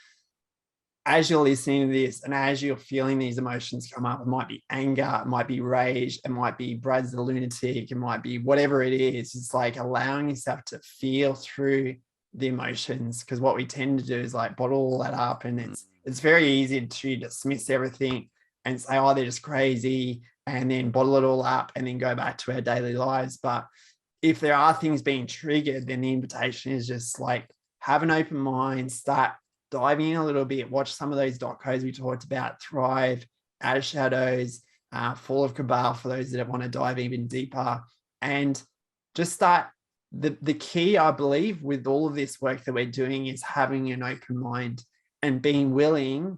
as you're listening to this and as you're feeling these emotions come up, it might be anger, it might be rage, it might be Brad's the lunatic, it might be whatever it is. It's like allowing yourself to feel through the emotions, because what we tend to do is like bottle all that up, and it's very easy to dismiss everything and say, oh, they're just crazy, and then bottle it all up and then go back to our daily lives. But if there are things being triggered, then the invitation is just like, have an open mind, start diving in a little bit, watch some of those docos we talked about, Thrive, Out of Shadows, Fall of Cabal, for those that want to dive even deeper, and just start. The key, I believe, with all of this work that we're doing is having an open mind and being willing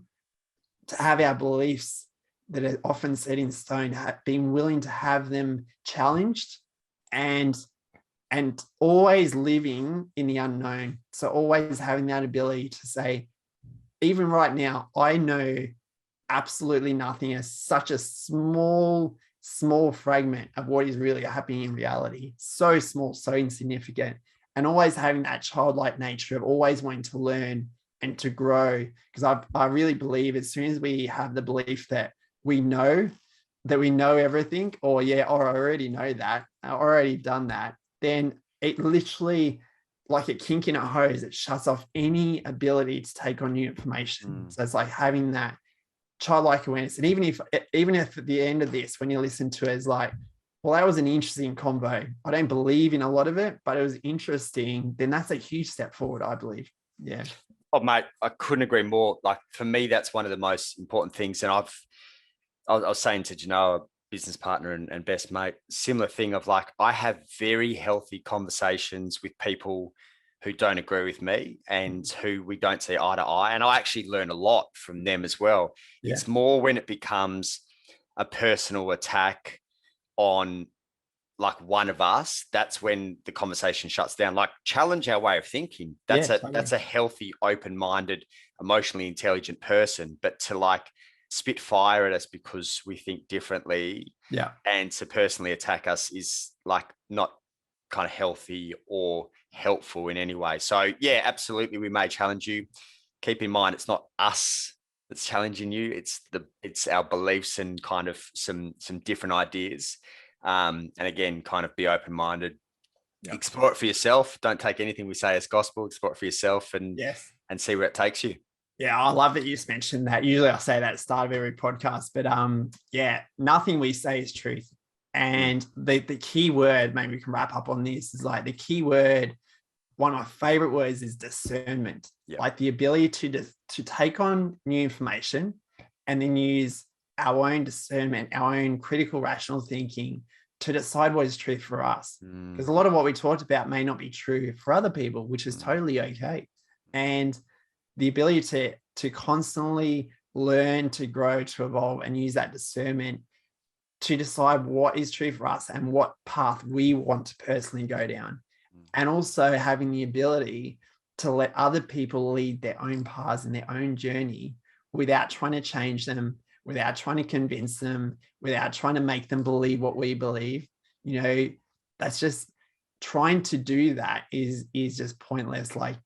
to have our beliefs that are often set in stone, being willing to have them challenged, and always living in the unknown. So always having that ability to say, even right now, I know absolutely nothing, as such a small fragment of what is really happening in reality. So small, so insignificant. And always having that childlike nature of always wanting to learn and to grow. Because I really believe as soon as we have the belief that we know everything, or I already know that, I already done that, then it literally, like a kink in a hose, it shuts off any ability to take on new information. So it's like having that childlike awareness. And even if at the end of this, when you listen to it, it's like, well, that was an interesting convo. I don't believe in a lot of it, but it was interesting. Then that's a huge step forward, I believe. Yeah. Oh, mate, I couldn't agree more. Like, for me, that's one of the most important things. And I was saying to Genoa, business partner and best mate, similar thing of like, I have very healthy conversations with people who don't agree with me and who we don't see eye to eye. And I actually learn a lot from them as well. Yeah. It's more when it becomes a personal attack on like one of us, that's when the conversation shuts down. Like, challenge our way of thinking. That's a healthy, open-minded, emotionally intelligent person. But to like spit fire at us because we think differently, and to personally attack us is like not kind of healthy or helpful in any way. So yeah, absolutely, we may challenge you. Keep in mind, it's not us that's challenging you, it's our beliefs and kind of some different ideas. And again, kind of be open-minded. Explore it for yourself. Don't take anything we say as gospel. Explore it for yourself and see where it takes you. Yeah, I love that you just mentioned that. Usually I say that at the start of every podcast, but nothing we say is truth. And the key word, maybe we can wrap up on this, is like the key word, one of my favorite words is discernment. Like the ability to take on new information and then use our own discernment, our own critical rational thinking to decide what is truth for us. Because a lot of what we talked about may not be true for other people, which is totally okay. And the ability to constantly learn, to grow, to evolve, and use that discernment to decide what is true for us and what path we want to personally go down. And also having the ability to let other people lead their own paths and their own journey without trying to change them, without trying to convince them, without trying to make them believe what we believe. That's just trying to do that is just pointless. Like,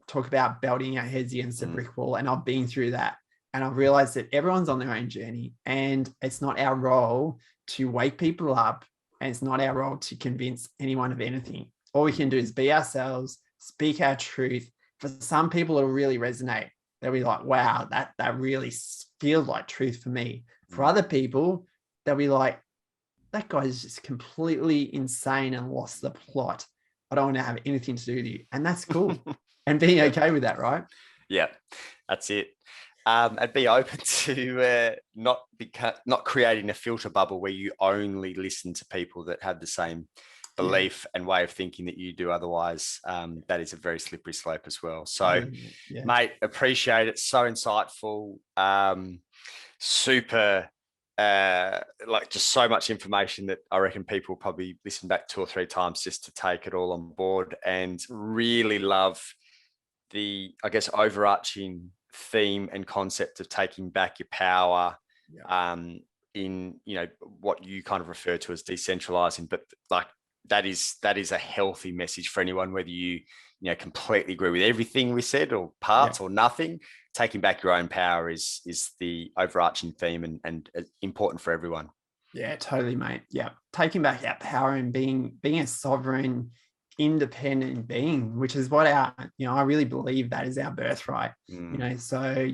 talk about belting our heads against a brick wall. And I've been through that. And I've realized that everyone's on their own journey, and it's not our role to wake people up. And it's not our role to convince anyone of anything. All we can do is be ourselves, speak our truth. For some people, it'll really resonate. They'll be like, wow, that really feels like truth for me. For other people, they'll be like, that guy's just completely insane and lost the plot. I don't want to have anything to do with you. And that's cool. And being okay with that, right? Yeah, that's it. And be open to not creating a filter bubble where you only listen to people that have the same belief and way of thinking that you do. Otherwise, that is a very slippery slope as well. So, mate, appreciate it. So insightful, super, just so much information that I reckon people probably listen back 2 or 3 times just to take it all on board, and really love the, I guess, overarching theme and concept of taking back your power, in, what you kind of refer to as decentralizing, but like, that is a healthy message for anyone, whether you completely agree with everything we said or parts or nothing. Taking back your own power is the overarching theme and important for everyone. Yeah, totally, mate. Yeah, taking back our power and being a sovereign, independent being, which is what I really believe that is our birthright. So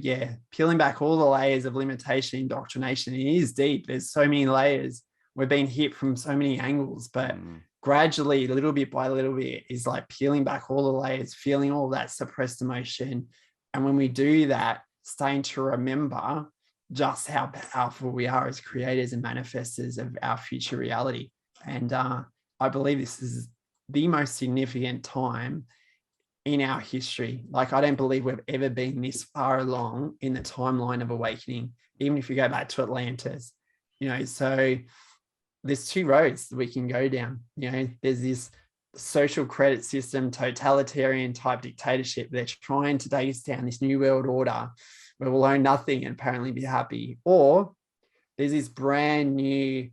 peeling back all the layers of limitation, indoctrination, it is deep. There's so many layers. We're being hit from so many angles, but gradually, little bit by little bit, is like peeling back all the layers, feeling all that suppressed emotion. And when we do that, starting to remember just how powerful we are as creators and manifestors of our future reality. And I believe this is the most significant time in our history. Like, I don't believe we've ever been this far along in the timeline of awakening, even if you go back to Atlantis. So there's 2 roads that we can go down. There's this social credit system, totalitarian type dictatorship. They're trying to take us down this new world order where we'll own nothing and apparently be happy. Or there's this brand new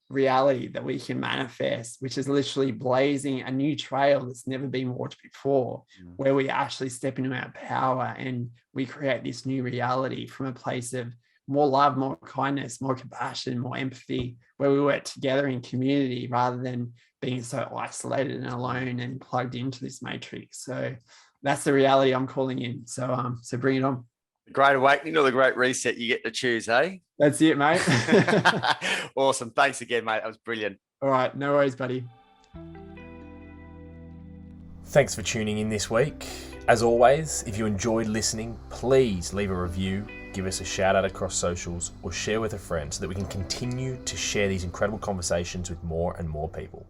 reality that we can manifest, which is literally blazing a new trail that's never been walked before, where we actually step into our power and we create this new reality from a place of more love, more kindness, more compassion, more empathy, where we work together in community rather than being so isolated and alone and plugged into this matrix. So that's the reality I'm calling in. So bring it on. The great awakening or the great reset you get to choose, eh? That's it, mate. Awesome. Thanks again, mate. That was brilliant. All right. No worries, buddy. Thanks for tuning in this week. As always, if you enjoyed listening, please leave a review, give us a shout out across socials, or share with a friend so that we can continue to share these incredible conversations with more and more people.